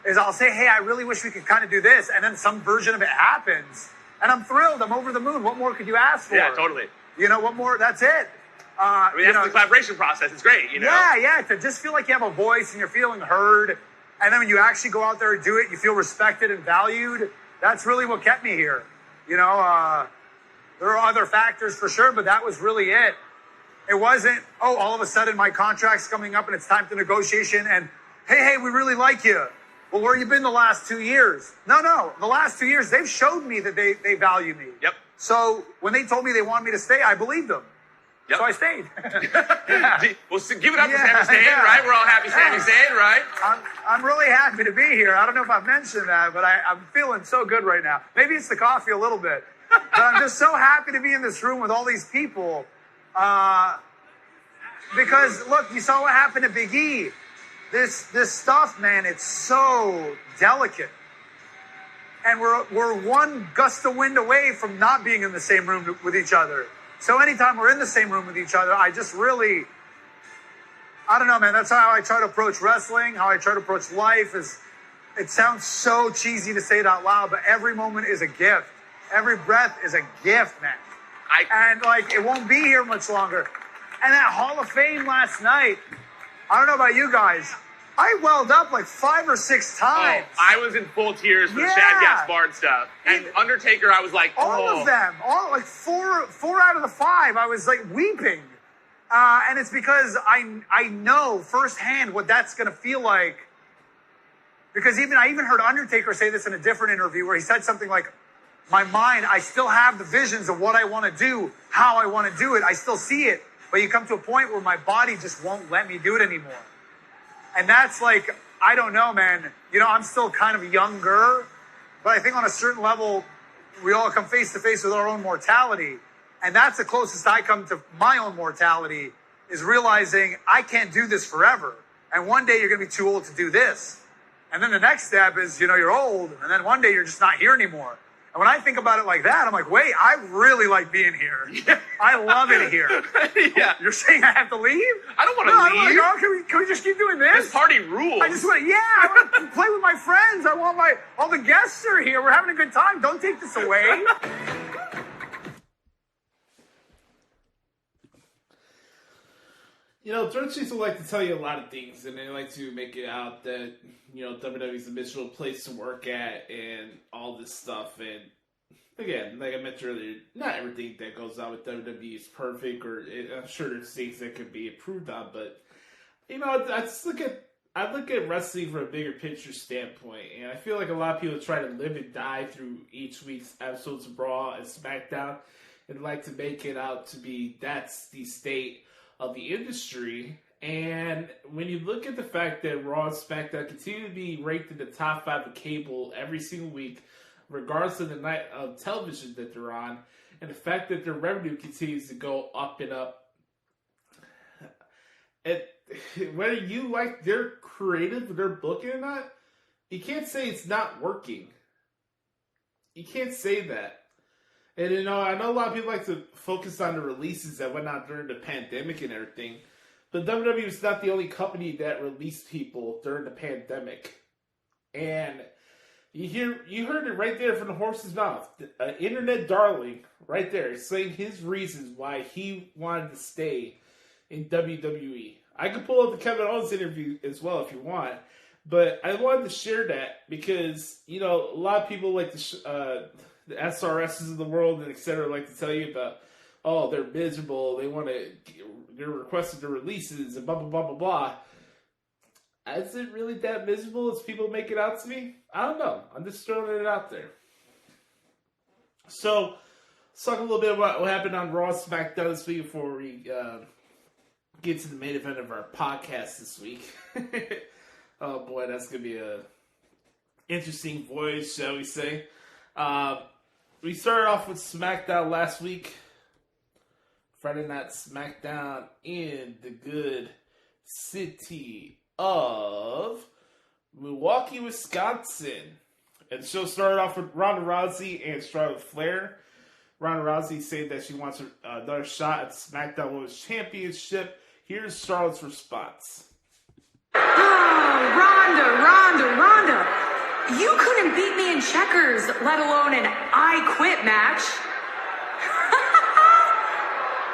Is I'll say, hey, I really wish we could kind of do this, and then some version of it happens, and I'm thrilled. I'm over the moon. What more could you ask for? Yeah, totally. You know, what more? That's it. I mean, that's the collaboration process. It's great, you know? Yeah, to just feel like you have a voice and you're feeling heard. And then when you actually go out there and do it, you feel respected and valued. That's really what kept me here. You know, there are other factors for sure, but that was really it. It wasn't, oh, all of a sudden my contract's coming up and it's time to negotiation and, hey, we really like you. Well, where you been the last 2 years? No. The last 2 years, they've showed me that they value me. Yep. So when they told me they wanted me to stay, I believed them. Yep. So I stayed. Yeah. Well, so give it up for Sami Zayn, right? We're all happy Sami Zayn, right? I'm really happy to be here. I don't know if I've mentioned that, but I'm feeling so good right now. Maybe it's the coffee a little bit. But I'm just so happy to be in this room with all these people. Because, look, you saw what happened to Big E. This stuff, man, it's so delicate. And we're one gust of wind away from not being in the same room with each other. So anytime we're in the same room with each other, I just really, I don't know, man. That's how I try to approach wrestling, how I try to approach life. It sounds so cheesy to say it out loud, but every moment is a gift. Every breath is a gift, man. And, like, it won't be here much longer. And that Hall of Fame last night, I don't know about you guys, I welled up like 5 or 6 times. Oh, I was in full tears for the Shad Gaspard stuff. And Undertaker, I was like, all of them. All like four out of the 5, I was like weeping. And it's because I know firsthand what that's going to feel like. Because I even heard Undertaker say this in a different interview where he said something like, my mind, I still have the visions of what I want to do, how I want to do it. I still see it. But you come to a point where my body just won't let me do it anymore. And that's like, I don't know, man. You know, I'm still kind of younger, but I think on a certain level, We all come face to face with our own mortality. And that's the closest I come to my own mortality, is realizing I can't do this forever. And one day you're going to be too old to do this. And then the next step is, you're old. And then one day you're just not here anymore. And when I think about it like that, I'm like, wait, I really like being here. I love it here. Yeah. You're saying I have to leave? I don't want to leave. Can we just keep doing this? This party rules. I want to play with my friends. I want all the guests are here. We're having a good time. Don't take this away. Dirt sheets will like to tell you a lot of things, and they like to make it out that, WWE's a miserable place to work at and all this stuff. And again, like I mentioned earlier, not everything that goes on with WWE is perfect, or I'm sure there's things that could be improved on, but, I look at wrestling from a bigger picture standpoint, and I feel like a lot of people try to live and die through each week's episodes of Raw and SmackDown, and like to make it out to be that's the state of the industry. And when you look at the fact that Raw and SmackDown continue to be ranked in the top 5 of cable every single week, regardless of the night of television that they're on, and the fact that their revenue continues to go up and up, whether you like their creative, their booking or not, you can't say it's not working. You can't say that. And, I know a lot of people like to focus on the releases that went out during the pandemic and everything. But WWE is not the only company that released people during the pandemic. And you heard it right there from the horse's mouth. An internet darling right there saying his reasons why he wanted to stay in WWE. I could pull up the Kevin Owens interview as well if you want. But I wanted to share that because, a lot of people like to... the SRSs of the world and et cetera like to tell you about, they're miserable, they're requesting the releases and blah, blah, blah, blah, blah. Is it really that miserable as people make it out to me? I don't know. I'm just throwing it out there. So, let's talk a little bit about what happened on Raw SmackDown this week before we get to the main event of our podcast this week. Oh boy, that's going to be a interesting voyage, shall we say. We started off with SmackDown last week. Friday Night SmackDown in the good city of Milwaukee, Wisconsin. And the show started off with Ronda Rousey and Charlotte Flair. Ronda Rousey said that she wants another shot at the SmackDown Women's Championship. Here's Charlotte's response. Ronda. You couldn't beat me in checkers, let alone an I Quit match.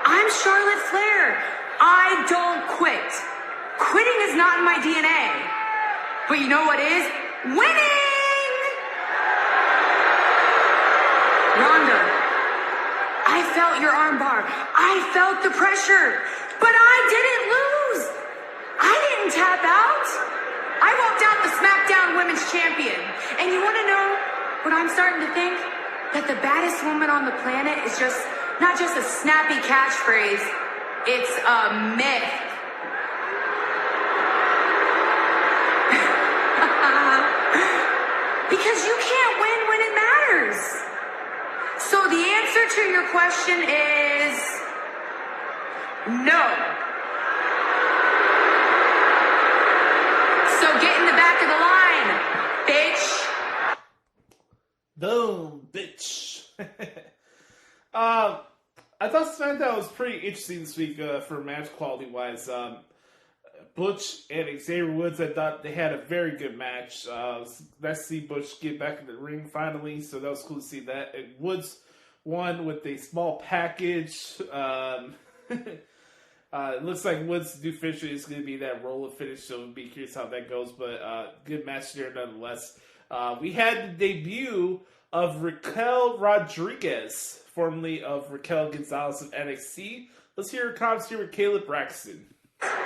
I'm Charlotte Flair. I don't quit. Quitting is not in my DNA. But you know what is? Winning! Ronda, I felt your armbar. I felt the pressure. But I didn't lose. I didn't tap out. I walked out the SmackDown Women's Champion. And you want to know what I'm starting to think? That the baddest woman on the planet is not just a snappy catchphrase. It's a myth. Because you can't win when it matters. So the answer to your question is no. So get in the back of the line, bitch. Boom, bitch. I thought SmackDown was pretty interesting this week for match quality wise. Butch and Xavier Woods, I thought they had a very good match. Nice to see Butch get back in the ring finally, so that was cool to see that. And Woods won with a small package. It looks like Woods' new finisher is going to be that roller finish, so we'll be curious how that goes. But good match there nonetheless. We had the debut of Raquel Rodriguez, formerly of Raquel Gonzalez of NXT. Let's hear her comments here with Caleb Braxton.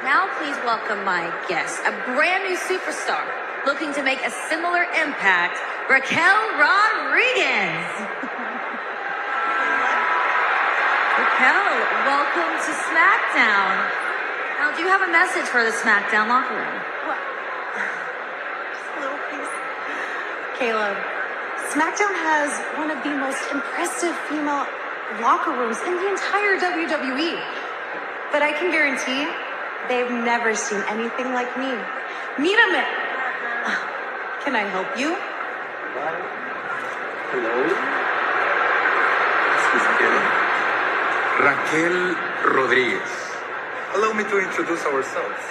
Now please welcome my guest, a brand new superstar looking to make a similar impact, Raquel Rodriguez. Raquel, welcome to SmackDown. Now, do you have a message for the SmackDown locker room? What? Just a little piece. Caleb, SmackDown has one of the most impressive female locker rooms in the entire WWE. But I can guarantee they've never seen anything like me. Mírame. Can I help you? Hello. This is Raquel Rodriguez. Allow me to introduce ourselves.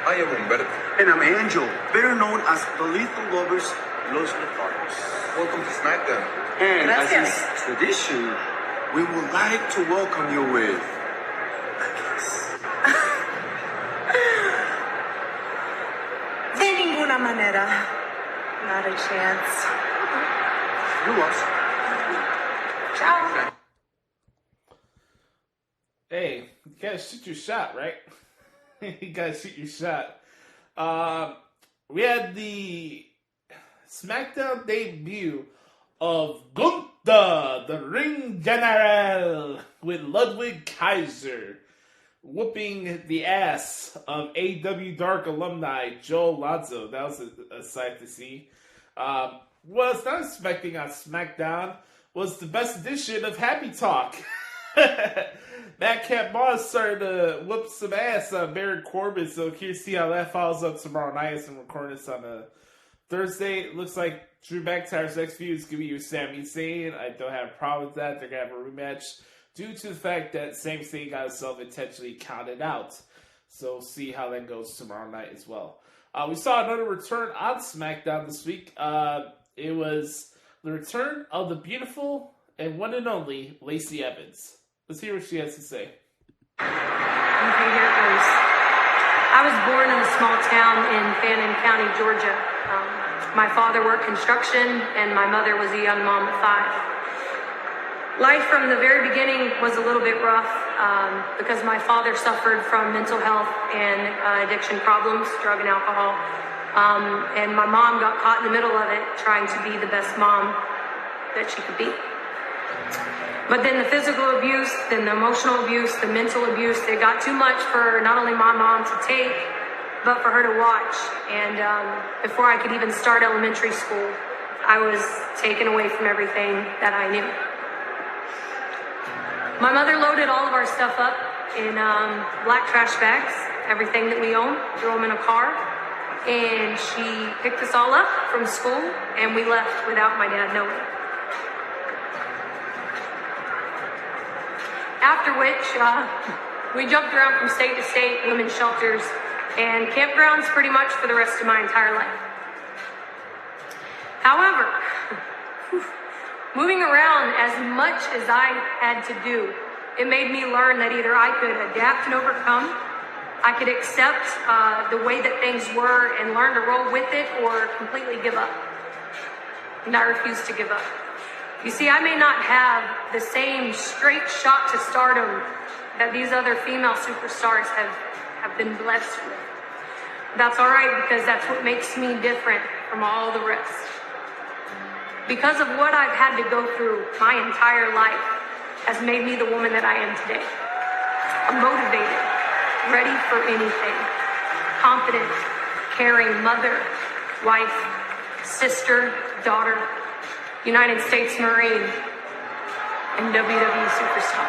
I am Humberto. And I'm Angel, better known as the Lethal Lovers, Los Leopardos. Welcome to SmackDown. And as is tradition, we would like to welcome you with a kiss. De ninguna manera. Not a chance. You lost. Ciao. Hey, you gotta shoot your shot, right? You gotta shoot your shot. We had the SmackDown debut of Gunther, the Ring General, with Ludwig Kaiser, whooping the ass of AEW Dark alumni Joe Alonzo. That was a sight to see. Was not expecting on SmackDown was the best edition of Happy Talk. Madcap Moss started to whoop some ass on Baron Corbin, so here see how that follows up tomorrow night. As I'm recording this on a Thursday. It looks like Drew McIntyre's next feud is going to be with Sami Zayn. I don't have a problem with that. They're going to have a rematch due to the fact that Sami Zayn got himself intentionally counted out. So we'll see how that goes tomorrow night as well. We saw another return on SmackDown this week. It was the return of the beautiful and one and only Lacey Evans. Let's hear what she has to say. Okay, here it goes. I was born in a small town in Fannin County, Georgia. My father worked construction, and my mother was a young mom at 5. Life from the very beginning was a little bit rough because my father suffered from mental health and addiction problems, drug and alcohol. And my mom got caught in the middle of it, trying to be the best mom that she could be. But then the physical abuse, then the emotional abuse, the mental abuse, it got too much for not only my mom to take, but for her to watch. And before I could even start elementary school, I was taken away from everything that I knew. My mother loaded all of our stuff up in black trash bags, everything that we owned, threw them in a car, and she picked us all up from school, and we left without my dad knowing. After which, we jumped around from state to state, women's shelters, and campgrounds pretty much for the rest of my entire life. However, moving around as much as I had to do, it made me learn that either I could adapt and overcome, I could accept the way that things were and learn to roll with it, or completely give up. And I refused to give up. You see, I may not have the same straight shot to stardom that these other female superstars have been blessed with. That's all right, because that's what makes me different from all the rest. Because of what I've had to go through my entire life has made me the woman that I am today. I'm motivated, ready for anything, confident, caring mother, wife, sister, daughter, United States Marine, and WWE superstar.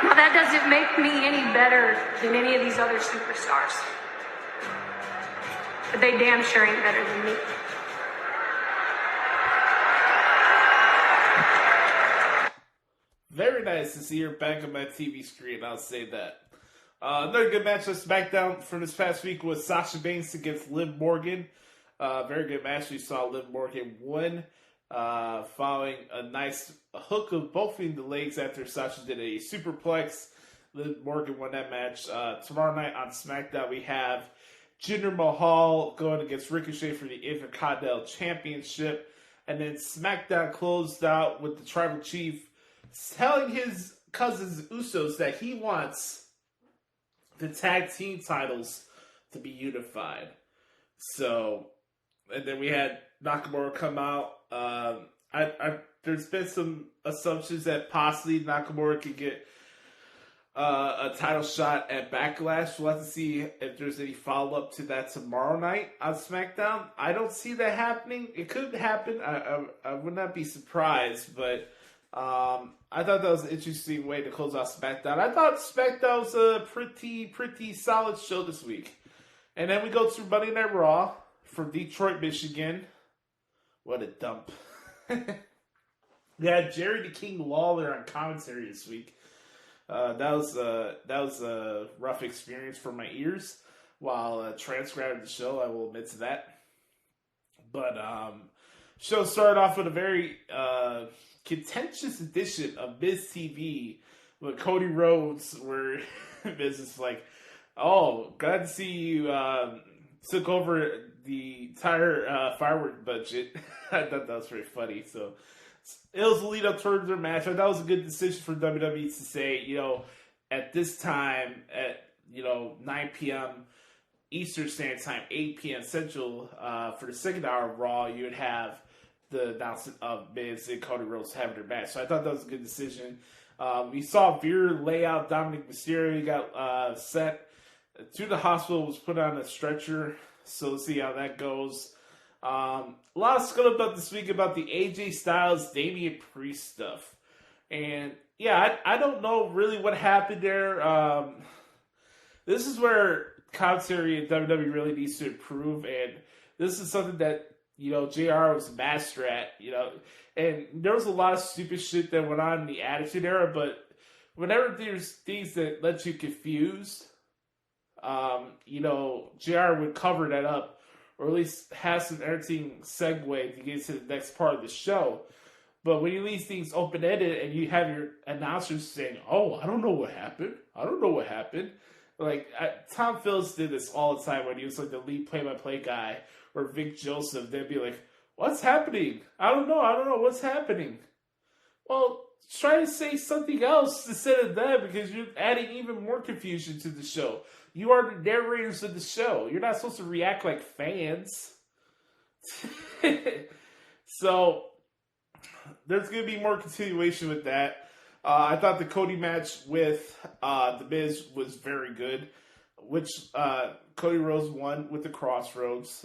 Now that doesn't make me any better than any of these other superstars, but they damn sure ain't better than me. Very nice to see her back on my TV screen, I'll say that. Another good match on SmackDown from this past week was Sasha Banks against Liv Morgan. Very good match. We saw Liv Morgan win following a nice hook of both of the legs after Sasha did a superplex. Liv Morgan won that match. Tomorrow night on SmackDown we have Jinder Mahal going against Ricochet for the Intercontinental Championship. And then SmackDown closed out with the Tribal Chief telling his cousins Usos that he wants the tag team titles to be unified. So, and then we had Nakamura come out. There's been some assumptions that possibly Nakamura could get a title shot at Backlash. We'll have to see if there's any follow-up to that tomorrow night on SmackDown. I don't see that happening. It could happen. I would not be surprised, but I thought that was an interesting way to close out SmackDown. I thought SmackDown was a pretty solid show this week. And then we go to Monday Night Raw from Detroit, Michigan. What a dump. We had Jerry the King Lawler on commentary this week. That was a rough experience for my ears while transcribing the show. I will admit to that. But show started off with a very contentious edition of Miz TV with Cody Rhodes, where Miz is like, "Oh, glad to see you took over the entire firework budget." I thought that was pretty funny. So it was a lead up towards their match. I thought it was a good decision for WWE to say, at this time, at 9 p.m. Eastern Standard Time, 8 p.m. Central, for the second hour of Raw, you would have the announcement of Miz and Cody Rhodes having their match. So I thought that was a good decision. We saw Veer lay out Dominic Mysterio. He got sent to the hospital, was put on a stretcher. So let's see how that goes. A lot of scuttlebutt this week about the AJ Styles, Damian Priest stuff. And yeah, I don't know really what happened there. This is where commentary and WWE really needs to improve. And this is something that, JR was master at, and there was a lot of stupid shit that went on in the Attitude Era, but whenever there's things that let you confused, JR would cover that up, or at least have some entertaining segue to get to the next part of the show. But when you leave things open-ended and you have your announcers saying, "Oh, I don't know what happened. I don't know what happened." Like, Tom Phillips did this all the time when he was like the lead play-by-play guy, or Vic Joseph. They'd be like, "What's happening? I don't know. What's happening?" Well, try to say something else instead of that, because you're adding even more confusion to the show. You are the narrators of the show. You're not supposed to react like fans. So, there's going to be more continuation with that. I thought the Cody match with The Miz was very good, which Cody Rhodes won with the Crossroads.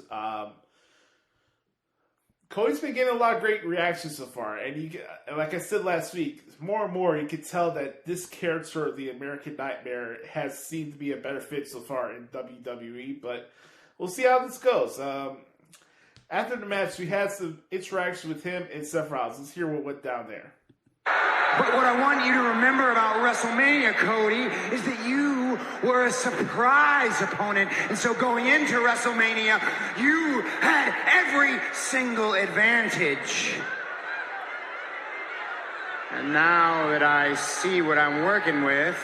Cody's been getting a lot of great reactions so far, and like I said last week, more and more you can tell that this character of the American Nightmare has seemed to be a better fit so far in WWE, but we'll see how this goes. After the match, we had some interaction with him and Seth Rollins. Let's hear what went down there. But what I want you to remember about WrestleMania, Cody, is that you were a surprise opponent. And so going into WrestleMania, you had every single advantage. And now that I see what I'm working with...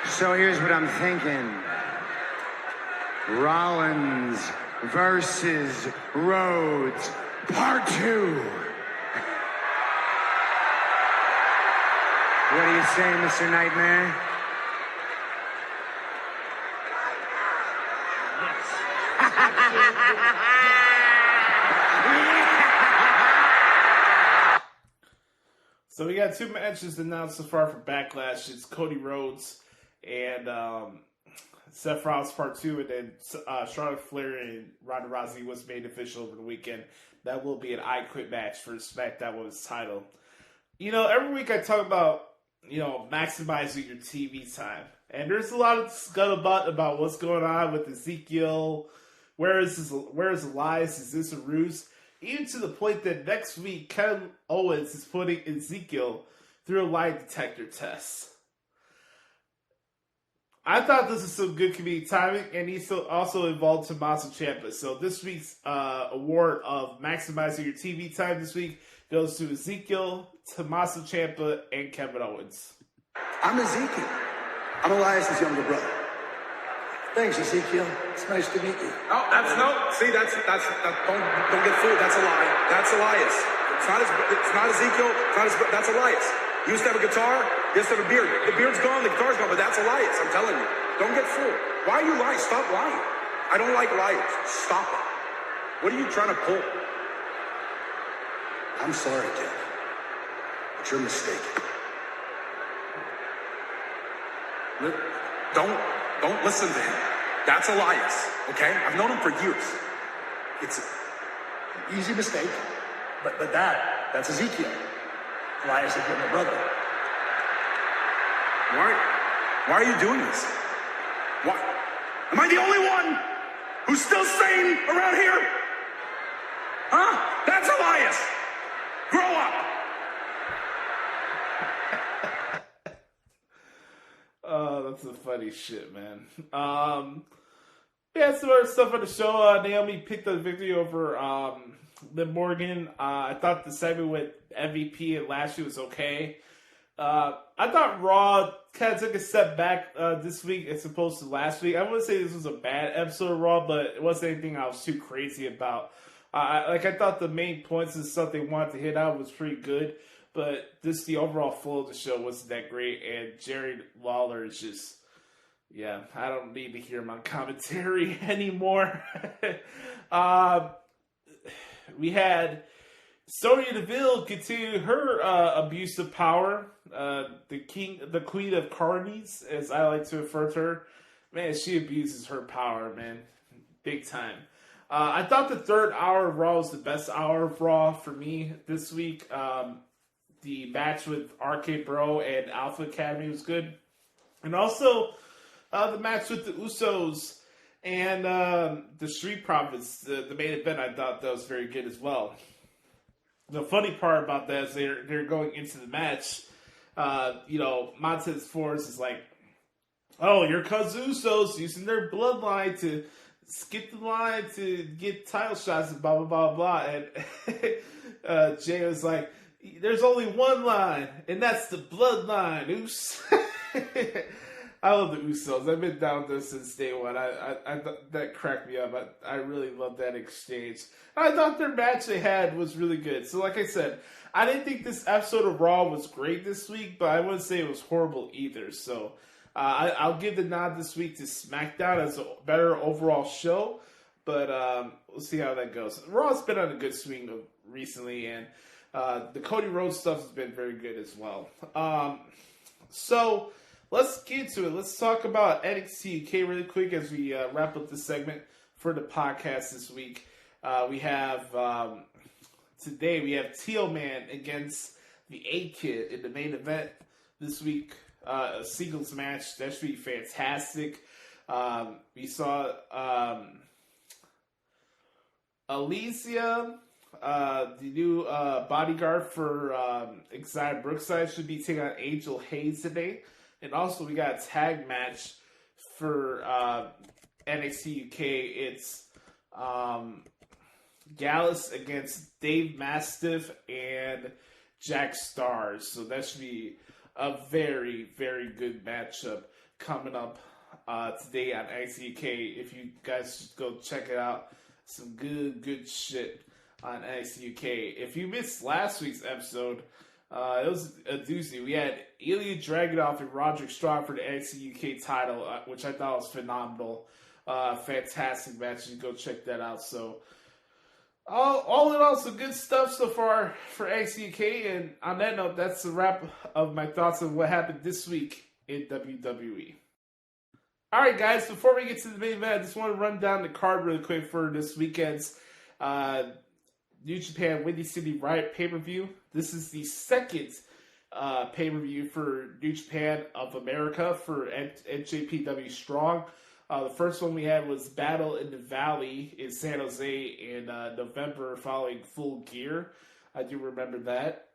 So here's what I'm thinking. Rollins versus Rhodes, part 2. What do you say, Mr. Nightmare? So we got 2 matches announced so far for Backlash. It's Cody Rhodes and Seth Rollins Part 2, and then Charlotte Flair and Ronda Rousey was made official over the weekend. That will be an I Quit match for SmackDown Women's title. Every week I talk about, maximizing your TV time. And there's a lot of scuttlebutt about what's going on with Ezekiel. Where is Elias? Is this a ruse? Even to the point that next week, Kevin Owens is putting Ezekiel through a lie detector test. I thought this was some good comedic timing, and he's also involved Tommaso Ciampa. So this week's award of maximizing your TV time this week goes to Ezekiel, Tommaso Ciampa, and Kevin Owens. I'm Ezekiel. I'm Elias' younger brother. Thanks, Ezekiel. It's nice to meet you. Oh, that's don't get fooled. That's a lie. That's Elias. It's not Ezekiel. That's Elias. He used to have a guitar. He used to have a beard. The beard's gone. The guitar's gone. But that's Elias. I'm telling you. Don't get fooled. Why are you lying? Stop lying. I don't like liars. Stop it. What are you trying to pull? I'm sorry, Kev, but you're mistaken. Don't listen to him. That's Elias, okay? I've known him for years. It's an easy mistake, but that's Ezekiel. Elias is my brother. Why are you doing this? Why? Am I the only one who's still sane around here? Huh? That's Elias. Grow up. Oh, that's some funny shit, man. Yeah, some other stuff on the show. Naomi picked up the victory over Liv Morgan. I thought the segment with MVP and Lashley was okay. I thought Raw kind of took a step back this week as opposed to last week. I wouldn't say this was a bad episode of Raw, but it wasn't anything I was too crazy about. I thought the main points and stuff they wanted to hit out was pretty good, but just the overall flow of the show wasn't that great. And Jerry Lawler is just, yeah, I don't need to hear him on commentary anymore. We had Sonya Deville continue her abuse of power. The queen of carnies, as I like to refer to her. Man, she abuses her power, man. Big time. I thought the third hour of Raw was the best hour of Raw for me this week. The match with RK Bro and Alpha Academy was good. And also, the match with the Usos and the Street Profits, the main event, I thought that was very good as well. The funny part about that is they're going into the match. Montez Ford is like, oh, here comes the Usos using their bloodline to skip the line to get title shots and blah, blah, blah, blah. And Jay was like, there's only one line, and that's the bloodline, Oos. I love the Usos. I've been down with this since day one. I that cracked me up. I really love that exchange. I thought their match they had was really good. So like I said, I didn't think this episode of Raw was great this week, but I wouldn't say it was horrible either. So I'll give the nod this week to SmackDown as a better overall show, but we'll see how that goes. Raw's been on a good swing recently, and the Cody Rhodes stuff has been very good as well. So let's get to it. Let's talk about NXT UK really quick as we wrap up this segment for the podcast this week. Today we have Teal Man against the A-Kid in the main event this week. A singles match. That should be fantastic. We saw Alicia, the new bodyguard for Xia Brookside, should be taking on Angel Hayes today. And also we got a tag match for NXT UK. It's Gallus against Dave Mastiff and Jack Stars. So that should be a very, very good matchup coming up today on NXT UK. If you guys should go check it out, some good shit on NXT UK. If you missed last week's episode, it was a doozy. We had Ilya Dragunov and Roderick Strong for the NXT UK title, which I thought was phenomenal. Fantastic match. You go check that out. So, all in all, some good stuff so far for NXT UK. And on that note, that's the wrap of my thoughts on what happened this week in WWE. All right, guys, before we get to the main event, I just want to run down the card really quick for this weekend's New Japan Windy City Riot pay-per-view. This is the second pay-per-view for New Japan of America for NJPW Strong. The first one we had was Battle in the Valley in San Jose in November following Full Gear. I do remember that.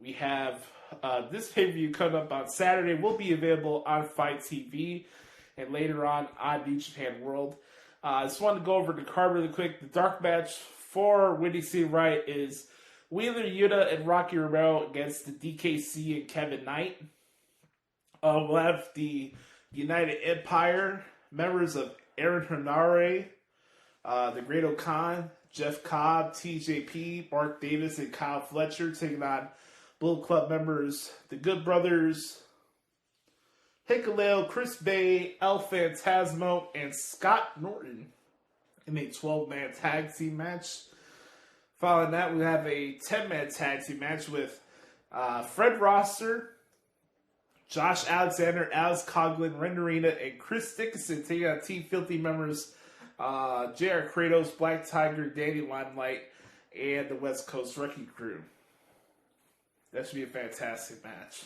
We have this pay-per-view coming up on Saturday. Will be available on Fight TV and later on New Japan World. I just wanted to go over the card really quick. The dark match for Windy City Riot is Wheeler Yuta and Rocky Romero against the DKC and Kevin Knight. We'll have the United Empire, members of Aaron Henare, the Great O'Khan, Jeff Cobb, TJP, Mark Davis, and Kyle Fletcher taking on Bullet Club members, the Good Brothers, Hikuleo, Chris Bay, El Phantasmo, and Scott Norton. in a 12-man tag team match. Following that, we have a 10-man tag team match with Fred Rosser, Josh Alexander, Alex Coughlin, Ren Narita, and Chris Dickinson taking on Team Filthy members J.R. Kratos, Black Tiger, Danny Limelight, and the West Coast Wrecking Crew. That should be a fantastic match.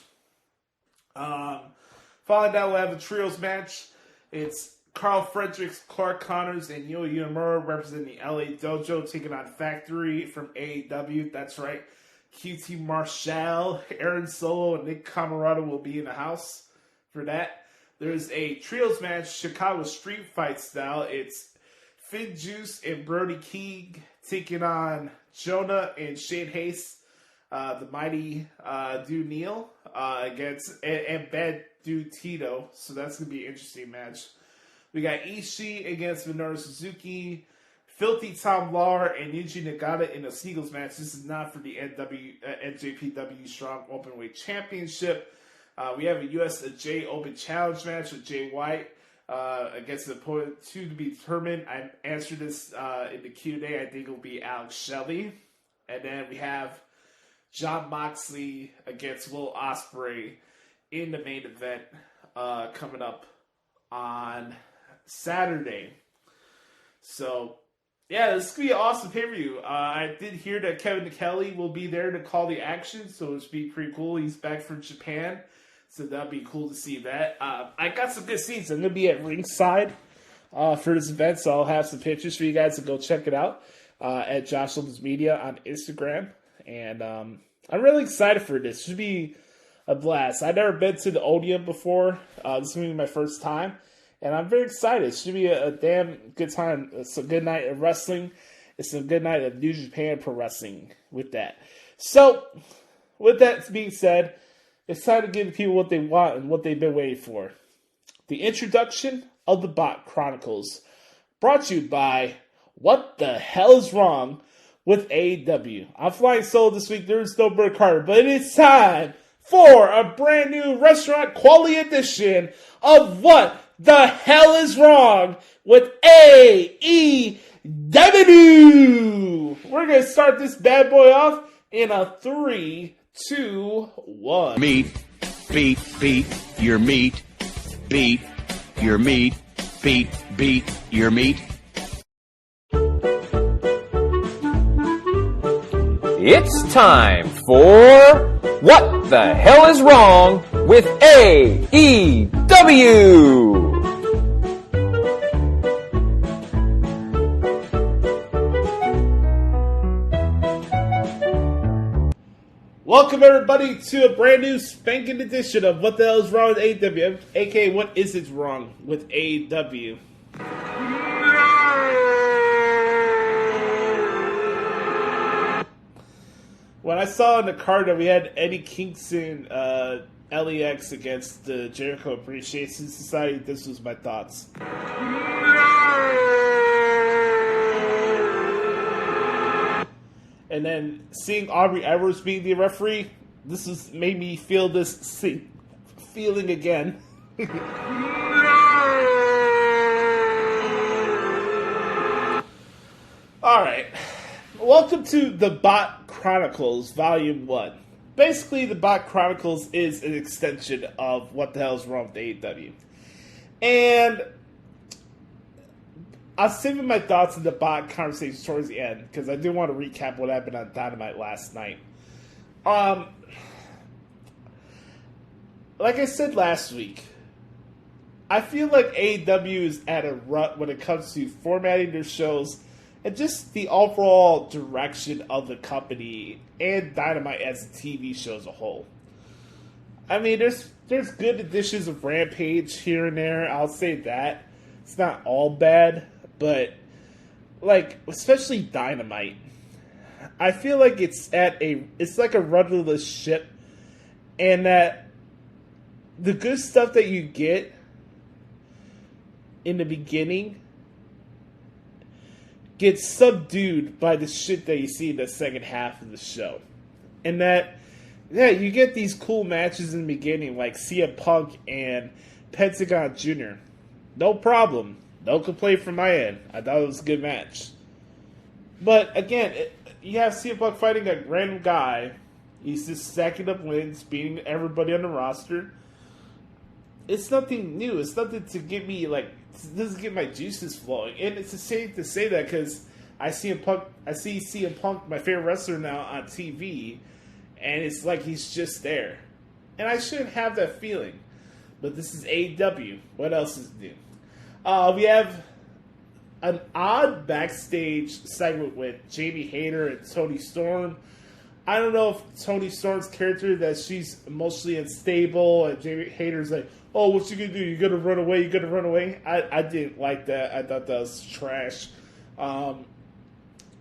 Following that, we'll have a trios match. It's Carl Fredericks, Clark Connors, and Yo Uemura representing the LA Dojo, taking on Factory from AEW. That's right. QT Marshall, Aaron Solo, and Nick Camarado will be in the house for that. There's a trios match, Chicago Street Fight style. It's Finn Juice and Brody King taking on Jonah and Shane Hayes, the mighty Dude Neil, against and Bad Dude Tito. So that's going to be an interesting match. We got Ishii against Minoru Suzuki, Filthy Tom Lawler, and Yuji Nagata in a singles match. This is not for the NJPW Strong Openweight Championship. We have a USJ Open Challenge match with Jay White against the opponent to be determined. I answered this in the Q&A. I think it will be Alex Shelley. And then we have Jon Moxley against Will Ospreay in the main event coming up on Saturday. So, yeah, this is going to be an awesome pay-per-view. I did hear that Kevin Kelly will be there to call the action, so it should be pretty cool. He's back from Japan, so that'd be cool to see that. I got some good seats. I'm going to be at ringside for this event, so I'll have some pictures for you guys to go check it out at Josh Lopez Media on Instagram. And I'm really excited for this. It should be a blast. I've never been to the Odeon before. This is going to be my first time. And I'm very excited. It should be a damn good time. It's a good night of wrestling. It's a good night of New Japan Pro Wrestling with that. So, with that being said, it's time to give the people what they want and what they've been waiting for. The introduction of the Bot Chronicles. Brought to you by What the Hell is Wrong with AEW. I'm flying solo this week. There is no Bert Carter. But it is time for a brand new restaurant quality edition of What the Hell is Wrong with AEW. We're going to start this bad boy off in a 3, 2, 1. Meat, beat, your meat, beat, your meat, beat, your meat. It's time for What the Hell is Wrong with AEW. Welcome everybody to a brand new spanking edition of What the Hell is Wrong with AEW, aka What Is It Wrong with AEW. When I saw in the card that we had Eddie Kingston, LEX against the Jericho Appreciation Society, this was my thoughts. And then seeing Aubrey Edwards being the referee, this has made me feel this feeling again. Alright. Welcome to the Bot Chronicles, Volume 1. Basically, the Bot Chronicles is an extension of What the Hell is Wrong with AEW. And I was saving my thoughts in the Bot conversation towards the end, because I do want to recap what happened on Dynamite last night. Like I said last week, I feel like AEW is at a rut when it comes to formatting their shows and just the overall direction of the company and Dynamite as a TV show as a whole. I mean, there's good additions of Rampage here and there. I'll say that. It's not all bad, but like, especially Dynamite, I feel like it's like a rudderless ship, and that the good stuff that you get in the beginning gets subdued by the shit that you see in the second half of the show. And that, yeah, you get these cool matches in the beginning, like CM Punk and Pentagon Jr. No problem. No complaint from my end. I thought it was a good match. But again, you have CM Punk fighting a random guy. He's just stacking up wins, beating everybody on the roster. It's nothing new. It's nothing to get me, like, it doesn't get my juices flowing. And it's a shame to say that because I see CM Punk, my favorite wrestler now, on TV, and it's like he's just there. And I shouldn't have that feeling. But this is AEW. What else is new? We have an odd backstage segment with Jamie Hayter and Toni Storm. I don't know if Toni Storm's character, that she's emotionally unstable, and Jamie Hayter's like, oh, what you gonna do? You gonna run away? You gonna run away? I didn't like that. I thought that was trash.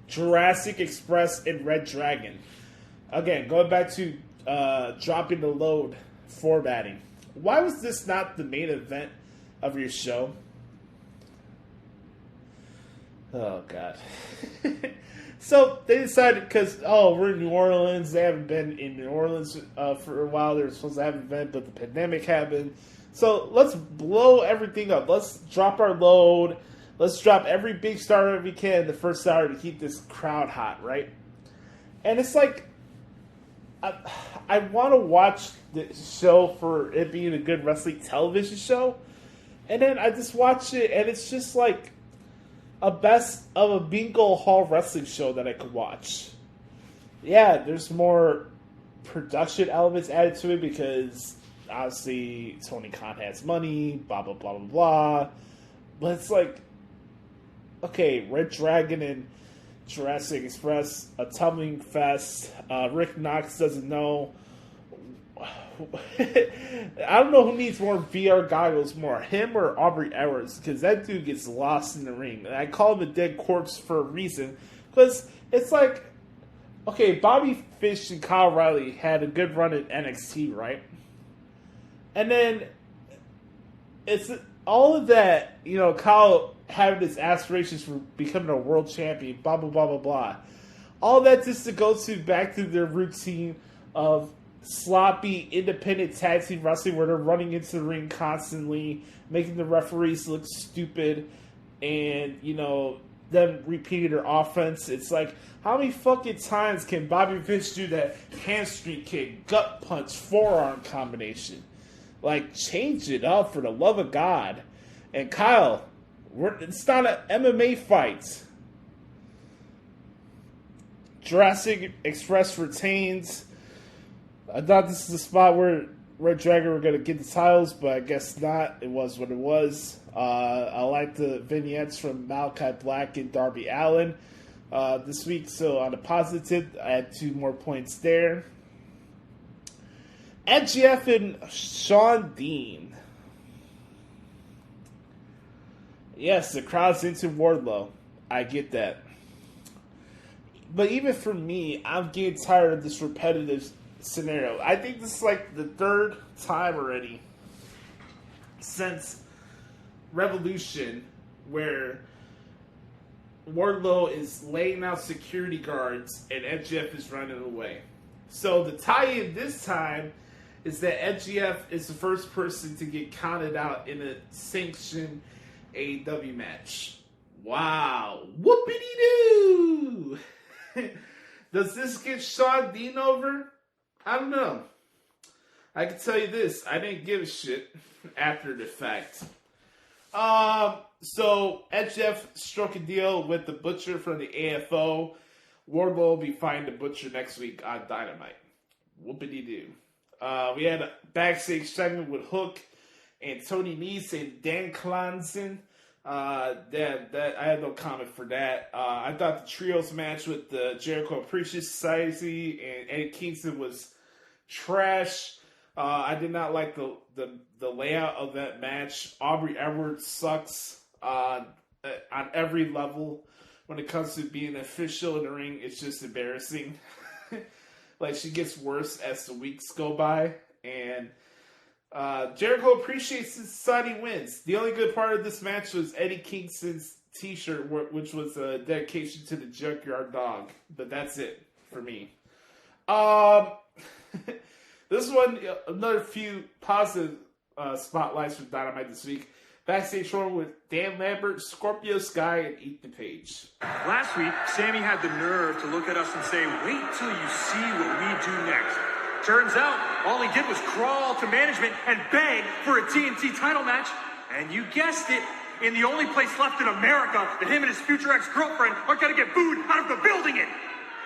Jurassic Express and reDRagon. Again, going back to dropping the load formatting. Why was this not the main event of your show? Oh, God. So they decided, because, we're in New Orleans. They haven't been in New Orleans for a while. They were supposed to have an event, but the pandemic happened. So let's blow everything up. Let's drop our load. Let's drop every big star that we can the first hour to keep this crowd hot, right? And it's like, I want to watch the show for it being a good wrestling television show. And then I just watch it, and it's just like a best of a bingo hall wrestling show that I could watch. Yeah, there's more production elements added to it because obviously Tony Khan has money, blah, blah, blah, blah, blah. But it's like, okay, reDRagon and Jurassic Express, a tumbling fest. Rick Knox doesn't know. I don't know who needs more VR goggles more, him or Aubrey Edwards, because that dude gets lost in the ring. And I call him a dead corpse for a reason, because it's like, okay, Bobby Fish and Kyle O'Reilly had a good run at NXT, right? And then it's all of that, Kyle having his aspirations for becoming a world champion, blah, blah, blah, blah, blah. All that just to go back to their routine of sloppy, independent tag team wrestling where they're running into the ring constantly, making the referees look stupid, and, them repeating their offense. It's like, how many fucking times can Bobby Fish do that hamstring kick, gut punch, forearm combination? Like, change it up for the love of God. And Kyle, it's not an MMA fight. Jurassic Express retains. I thought this is the spot where reDRagon were going to get the titles, but I guess not. It was what it was. I like the vignettes from Malachi Black and Darby Allin this week. So on the positive, I had 2 more points there. MJF and Sean Dean. Yes, the crowd's into Wardlow. I get that. But even for me, I'm getting tired of this repetitive scenario. I think this is like the 3rd time already since Revolution where Wardlow is laying out security guards and MJF is running away. So the tie-in this time is that MJF is the first person to get counted out in a sanctioned AEW match. Wow. Whoopity-doo! Does this get Sean Dean over? I don't know. I can tell you this. I didn't give a shit after the fact. So, MJF struck a deal with the Butcher from the AFO. Wardlow will be fighting the Butcher next week on Dynamite. Whoopity-doo. We had a backstage segment with Hook and Tony Nese and Dan Clanson. That I had no comment for that. I thought the trios match with the Jericho Appreciation Society and Eddie Kingston was trash. I did not like the layout of that match. Aubrey Edwards sucks on every level when it comes to being an official in the ring. It's just embarrassing. Like, she gets worse as the weeks go by, and Jericho Appreciates Society wins. The only good part of this match was Eddie Kingston's t-shirt, which was a dedication to the Junkyard Dog. But that's it for me. This one, another few positive spotlights from Dynamite this week. Backstage forum with Dan Lambert, Scorpio Sky, and Ethan Page. Last week, Sami had the nerve to look at us and say, wait till you see what we do next. Turns out, all he did was crawl to management and beg for a TNT title match. And you guessed it, in the only place left in America that him and his future ex-girlfriend are gonna get booed out of the building in.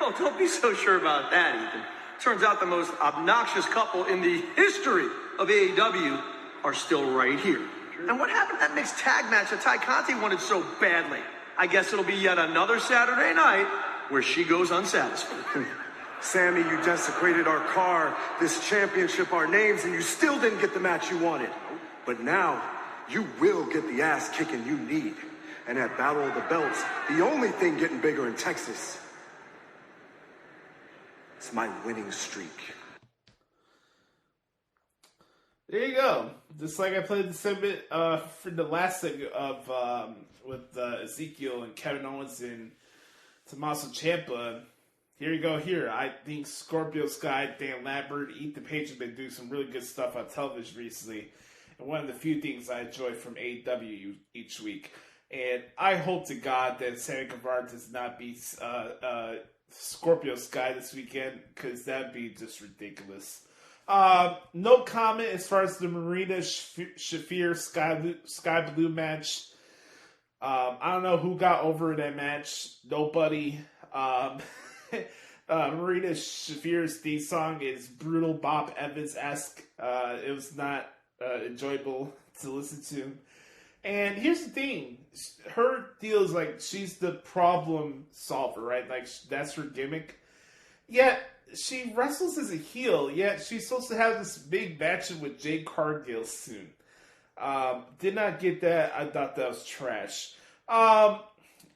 Oh, don't be so sure about that, Ethan. Turns out the most obnoxious couple in the history of AEW are still right here. And what happened to that mixed tag match that Ty Conti wanted so badly? I guess it'll be yet another Saturday night where she goes unsatisfied. Sami, you desecrated our car, this championship, our names, and you still didn't get the match you wanted. But now, you will get the ass kicking you need. And at Battle of the Belts, the only thing getting bigger in Texas is my winning streak. There you go. Just like I played the segment for the last segment of with Ezekiel and Kevin Owens and Tommaso Ciampa. Here you go here. I think Scorpio Sky, Dan Lambert, Ethan Page have been doing some really good stuff on television recently. And one of the few things I enjoy from AEW each week. And I hope to God that Sammy Guevara does not beat Scorpio Sky this weekend, because that'd be just ridiculous. No comment as far as the Marina Shafir Sky Blue match. I don't know who got over that match. Nobody. Marina Shafir's theme song is brutal Bob Evans-esque. It was not enjoyable to listen to. And here's the thing. Her deal is like she's the problem solver, right? Like that's her gimmick. Yet she wrestles as a heel, yet she's supposed to have this big match with Jade Cargill soon. Did not get that. I thought that was trash.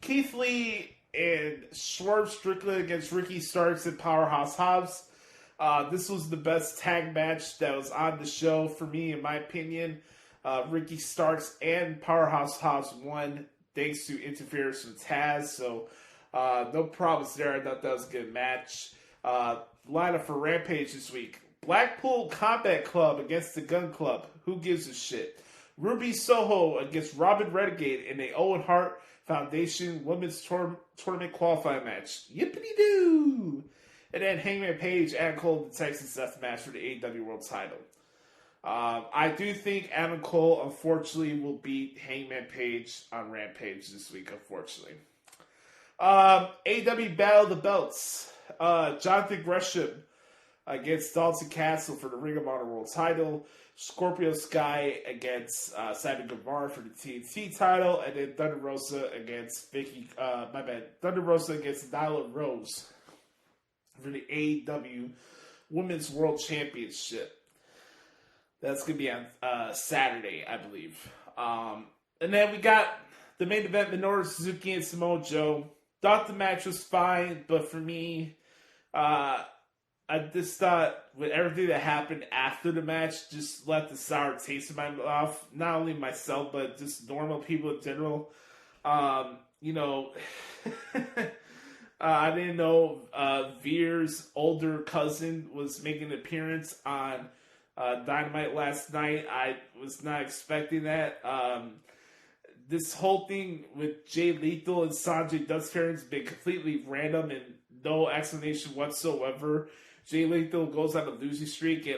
Keith Lee and Swerve Strickland against Ricky Starks and Powerhouse Hobbs. This was the best tag match that was on the show for me, in my opinion. Ricky Starks and Powerhouse Hobbs won thanks to interference from Taz, so no problems there. I thought that was a good match. Lineup for Rampage this week. Blackpool Combat Club against the Gun Club. Who gives a shit? Ruby Soho against Robin Renegade in a Owen Hart Foundation Women's Tournament qualifying match. Yippity-doo! And then Hangman Page and Cole the Texas Death match for the AEW World Title. I do think Adam Cole, unfortunately, will beat Hangman Page on Rampage this week, unfortunately. AEW Battle of the Belts. Jonathan Gresham against Dalton Castle for the Ring of Honor World Title. Scorpio Sky against Sami Guevara for the TNT title. And then Thunder Rosa against Thunder Rosa against Nyla Rose for the AEW Women's World Championship. That's going to be on Saturday, I believe. And then we got the main event, Minoru Suzuki and Samoa Joe. Thought the match was fine, but for me, I just thought with everything that happened after the match, just left the sour taste in my mouth. Not only myself, but just normal people in general. I didn't know Veer's older cousin was making an appearance on Dynamite last night. I was not expecting that. This whole thing with Jay Lethal and Sanjay Dutt's has been completely random and no explanation whatsoever. Jay Lethal goes on a losing streak and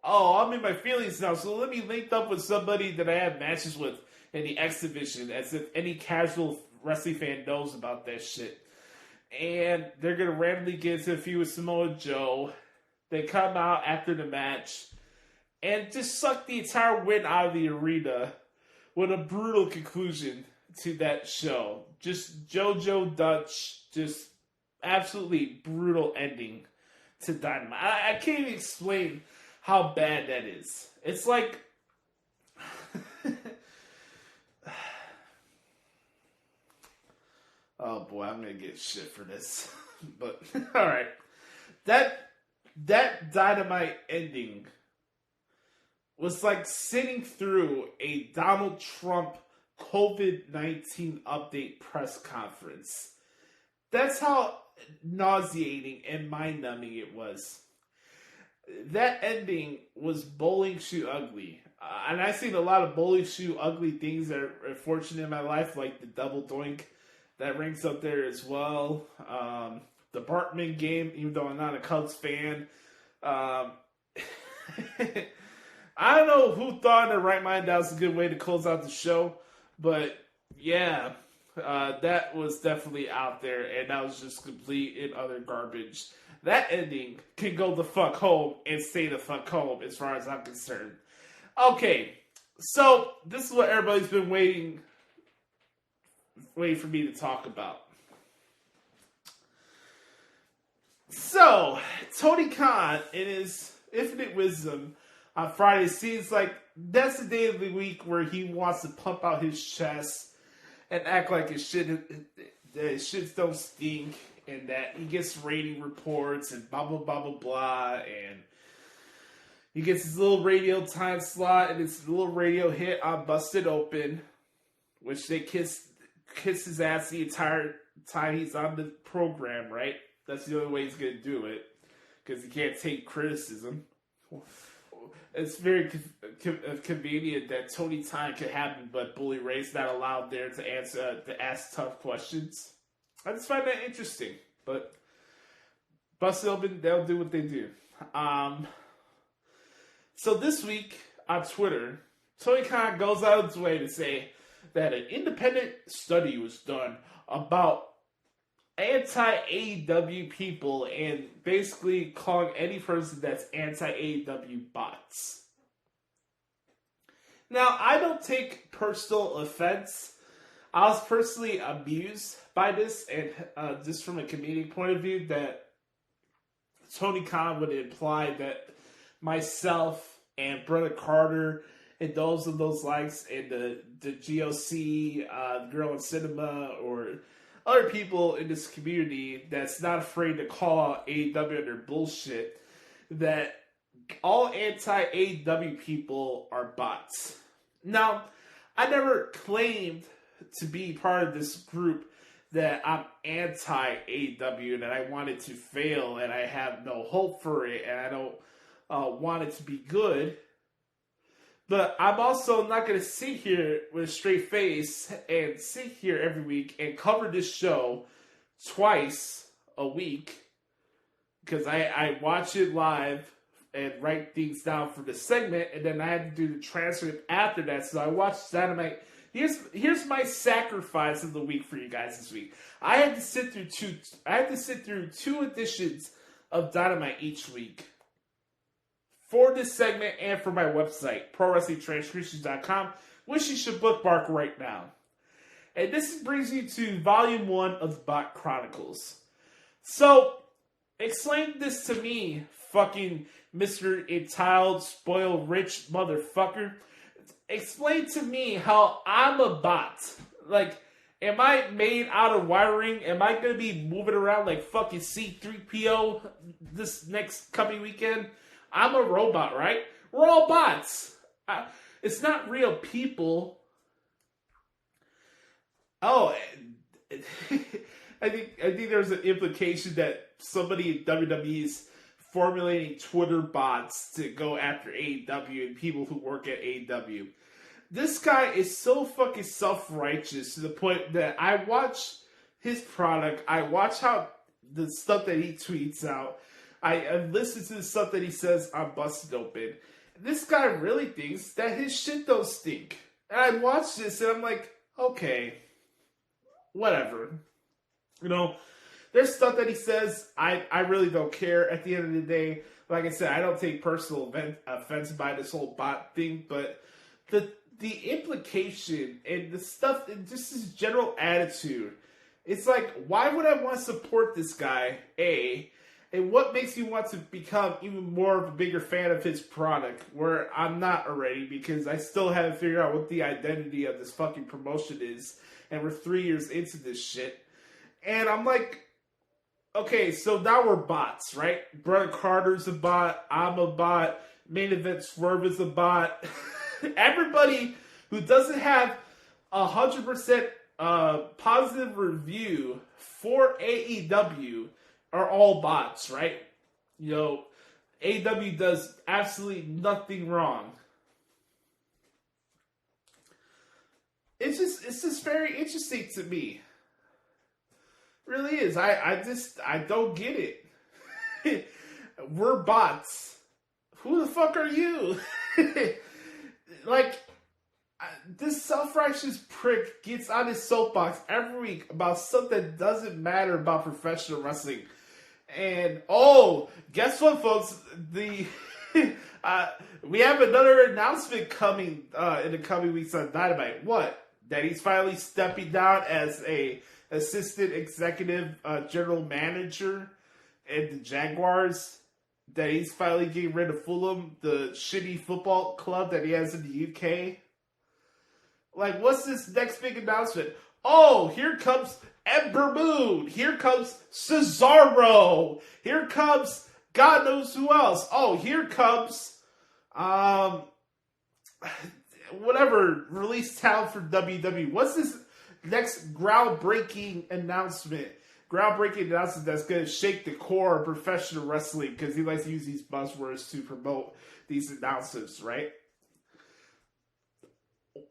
I'm in my feelings now, so let me link up with somebody that I had matches with in the X Division, as if any casual wrestling fan knows about that shit. And they're going to randomly get into a feud with Samoa Joe. They come out after the match and just suck the entire win out of the arena with a brutal conclusion to that show. Just JoJo Dutch, just absolutely brutal ending to Dynamite. I can't even explain how bad that is. It's like... Oh boy, I'm going to get shit for this. But, alright. That Dynamite ending was like sitting through a Donald Trump COVID-19 update press conference. That's how nauseating and mind-numbing it was. that ending was bowling shoe ugly. And I've seen a lot of bowling shoe ugly things that are fortunate in my life, like the double doink that ranks up there as well. The Bartman game, even though I'm not a Cubs fan. I don't know who thought in their right mind that was a good way to close out the show, but yeah, that was definitely out there, and that was just complete and utter garbage. That ending can go the fuck home and stay the fuck home as far as I'm concerned. Okay, so this is what everybody's been waiting for me to talk about. So, Tony Khan, in his infinite wisdom, on Friday, seems like that's the day of the week where he wants to pump out his chest and act like his shits don't stink, and that he gets rating reports and blah, blah, blah, blah, blah, and he gets his little radio time slot and his little radio hit on Busted Open, which they kiss his ass the entire time he's on the program, right? That's the only way he's going to do it, because he can't take criticism. It's very convenient that Tony Khan can happen, but Bully Ray's not allowed there to ask tough questions. I just find that interesting, but Busted Open, they'll do what they do. So this week on Twitter, Tony Khan goes out of his way to say that an independent study was done about anti-AEW people and basically calling any person that's anti-AEW bots. Now, I don't take personal offense. I was personally amused by this, and just from a comedic point of view, that Tony Khan would imply that myself and Brother Carter and those of those likes and the GOC, Girl in Cinema, or other people in this community that's not afraid to call out AEW and their bullshit, that all anti-AEW people are bots. Now, I never claimed to be part of this group that I'm anti-AEW and that I want it to fail and I have no hope for it and I don't want it to be good. But I'm also not going to sit here with a straight face and sit here every week and cover this show twice a week, because I watch it live and write things down for the segment, and then I had to do the transcript after that. So I watched Dynamite. Here's my sacrifice of the week for you guys this week. I had to sit through two editions of Dynamite each week for this segment and for my website, ProWrestlingTranscriptions.com, which you should bookmark right now. And this brings you to Volume 1 of the Bot Chronicles. So, explain this to me, fucking Mr. Entitled, Spoiled, Rich motherfucker. Explain to me how I'm a bot. Like, am I made out of wiring? Am I going to be moving around like fucking C-3PO this next coming weekend? I'm a robot, right? We're all bots. It's not real people. Oh, I think there's an implication that somebody in WWE is formulating Twitter bots to go after AEW and people who work at AEW. This guy is so fucking self-righteous to the point that I watch his product, I watch how the stuff that he tweets out, I listen to the stuff that he says on Busted Open. This guy really thinks that his shit don't stink. And I watch this and I'm like, okay, whatever. You know, there's stuff that he says I really don't care at the end of the day. Like I said, I don't take personal offense by this whole bot thing, but the implication and the stuff, and just his general attitude, it's like, why would I want to support this guy, A? And what makes me want to become even more of a bigger fan of his product, where I'm not already, because I still haven't figured out what the identity of this fucking promotion is, and we're 3 years into this shit. And I'm like, okay, so now we're bots, right? Brother Carter's a bot, I'm a bot, Main Event Swerve is a bot. Everybody who doesn't have 100% positive review for AEW are all bots, right? You know, AEW does absolutely nothing wrong. It's just very interesting to me. It really is. I don't get it. We're bots. Who the fuck are you? Like, this self-righteous prick gets on his soapbox every week about something that doesn't matter about professional wrestling. And, guess what, folks? We have another announcement coming in the coming weeks on Dynamite. What? That he's finally stepping down as a assistant executive general manager at the Jaguars. That he's finally getting rid of Fulham, the shitty football club that he has in the UK. Like, what's this next big announcement? Oh, here comes Ember Moon. Here comes Cesaro. Here comes God knows who else. Oh, here comes whatever release talent for WWE. What's this next groundbreaking announcement? Groundbreaking announcement that's going to shake the core of professional wrestling, because he likes to use these buzzwords to promote these announcements, right?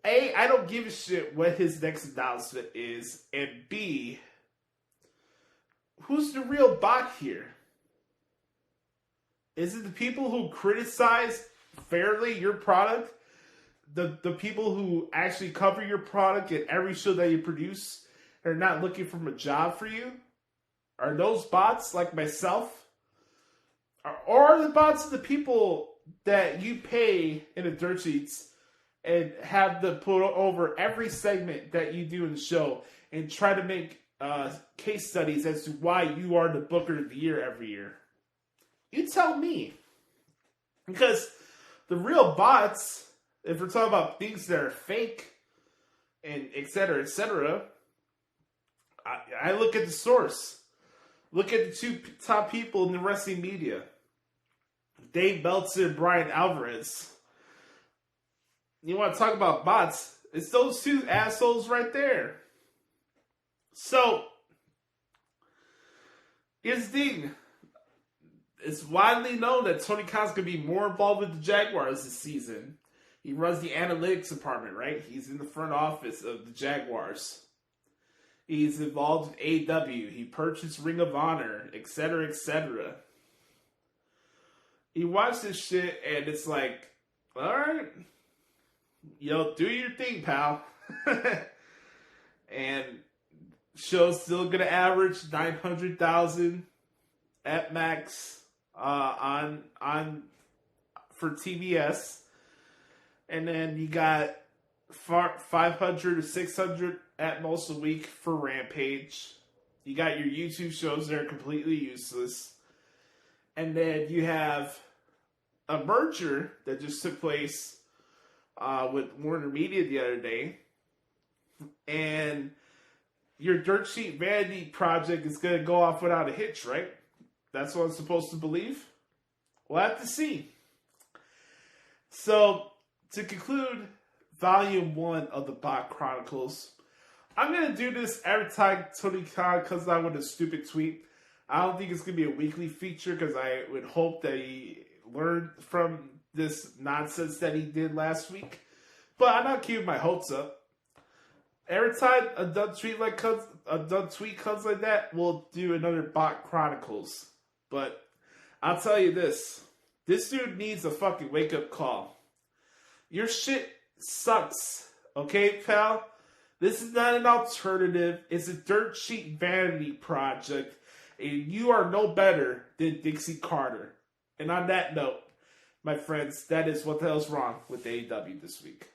A, I don't give a shit what his next announcement is, and B, who's the real bot here? Is it the people who criticize fairly your product? The people who actually cover your product in every show that you produce and are not looking for a job for you? Are those bots like myself? Or are the bots the people that you pay in the dirt sheets and have them put over every segment that you do in the show and try to make case studies as to why you are the Booker of the Year every year? You tell me. Because the real bots, if we're talking about things that are fake and et cetera, I look at the source. Look at the two top people in the wrestling media. Dave Meltzer and Brian Alvarez. You want to talk about bots? It's those two assholes right there. So, here's the thing. It's widely known that Tony Khan's going to be more involved with the Jaguars this season. He runs the analytics department, right? He's in the front office of the Jaguars. He's involved with AEW. He purchased Ring of Honor, etc., etc. He watched this shit and it's like, alright, do your thing, pal. And show's still gonna average 900,000 at max on for TBS. And then you got 500 or 600 at most a week for Rampage. You got your YouTube shows that are completely useless. And then you have a merger that just took place with Warner Media the other day. And your dirt sheet vanity project is going to go off without a hitch, right? That's what I'm supposed to believe? We'll have to see. So, to conclude Volume 1 of the Bot Chronicles, I'm going to do this every time Tony Khan comes out with a stupid tweet. I don't think it's going to be a weekly feature because I would hope that he learned from this nonsense that he did last week. But I'm not keeping my hopes up. Every time a dumb tweet comes like that, we'll do another Bot Chronicles. But I'll tell you this. This dude needs a fucking wake-up call. Your shit sucks. Okay, pal? This is not an alternative. It's a dirt sheet vanity project. And you are no better than Dixie Carter. And on that note, my friends, that is what the hell's wrong with AEW this week.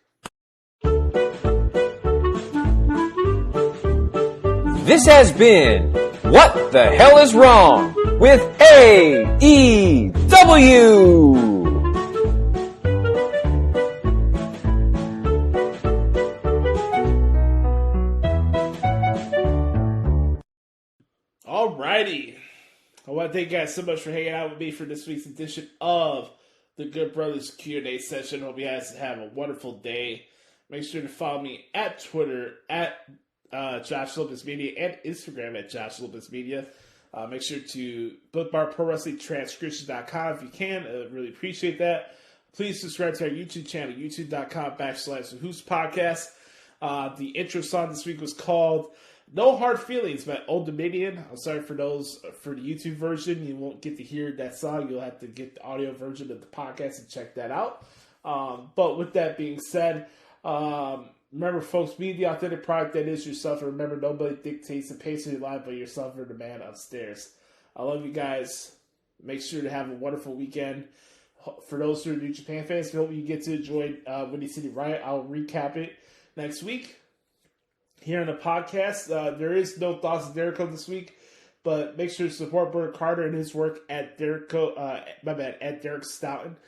This has been What the Hell is Wrong with AEW. Alrighty. I want to thank you guys so much for hanging out with me for this week's edition of the Good Brothers Q&A session. Hope you guys have a wonderful day. Make sure to follow me at Twitter at Josh Lopez Media and Instagram at Josh Lopez Media. Make sure to bookmark ProWrestlingTranscription.com if you can. Really appreciate that. Please subscribe to our YouTube channel, youtube.com/The Hoots Podcast. The intro song this week was called No Hard Feelings by Old Dominion. I'm sorry for those for the YouTube version. You won't get to hear that song. You'll have to get the audio version of the podcast and check that out. But with that being said, remember, folks, be the authentic product that is yourself. And remember, nobody dictates the pace of your life but yourself or the man upstairs. I love you guys. Make sure to have a wonderful weekend. For those who are New Japan fans, I hope you get to enjoy Windy City Riot. I'll recap it next week here on the podcast. There is no Thoughts of Jericho this week, but make sure to support Bert Carter and his work at Derek Stoughton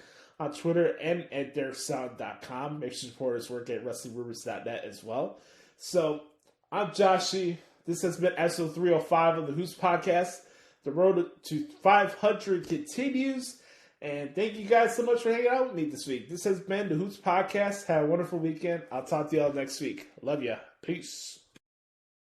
on Twitter and at DerekStoughton.com. Make sure to support his work at WrestlingRumors.net as well. So, I'm Joshie. This has been episode 305 of the Hoots Podcast. The road to 500 continues. And thank you guys so much for hanging out with me this week. This has been the Hoots Podcast. Have a wonderful weekend. I'll talk to y'all next week. Love ya. Peace.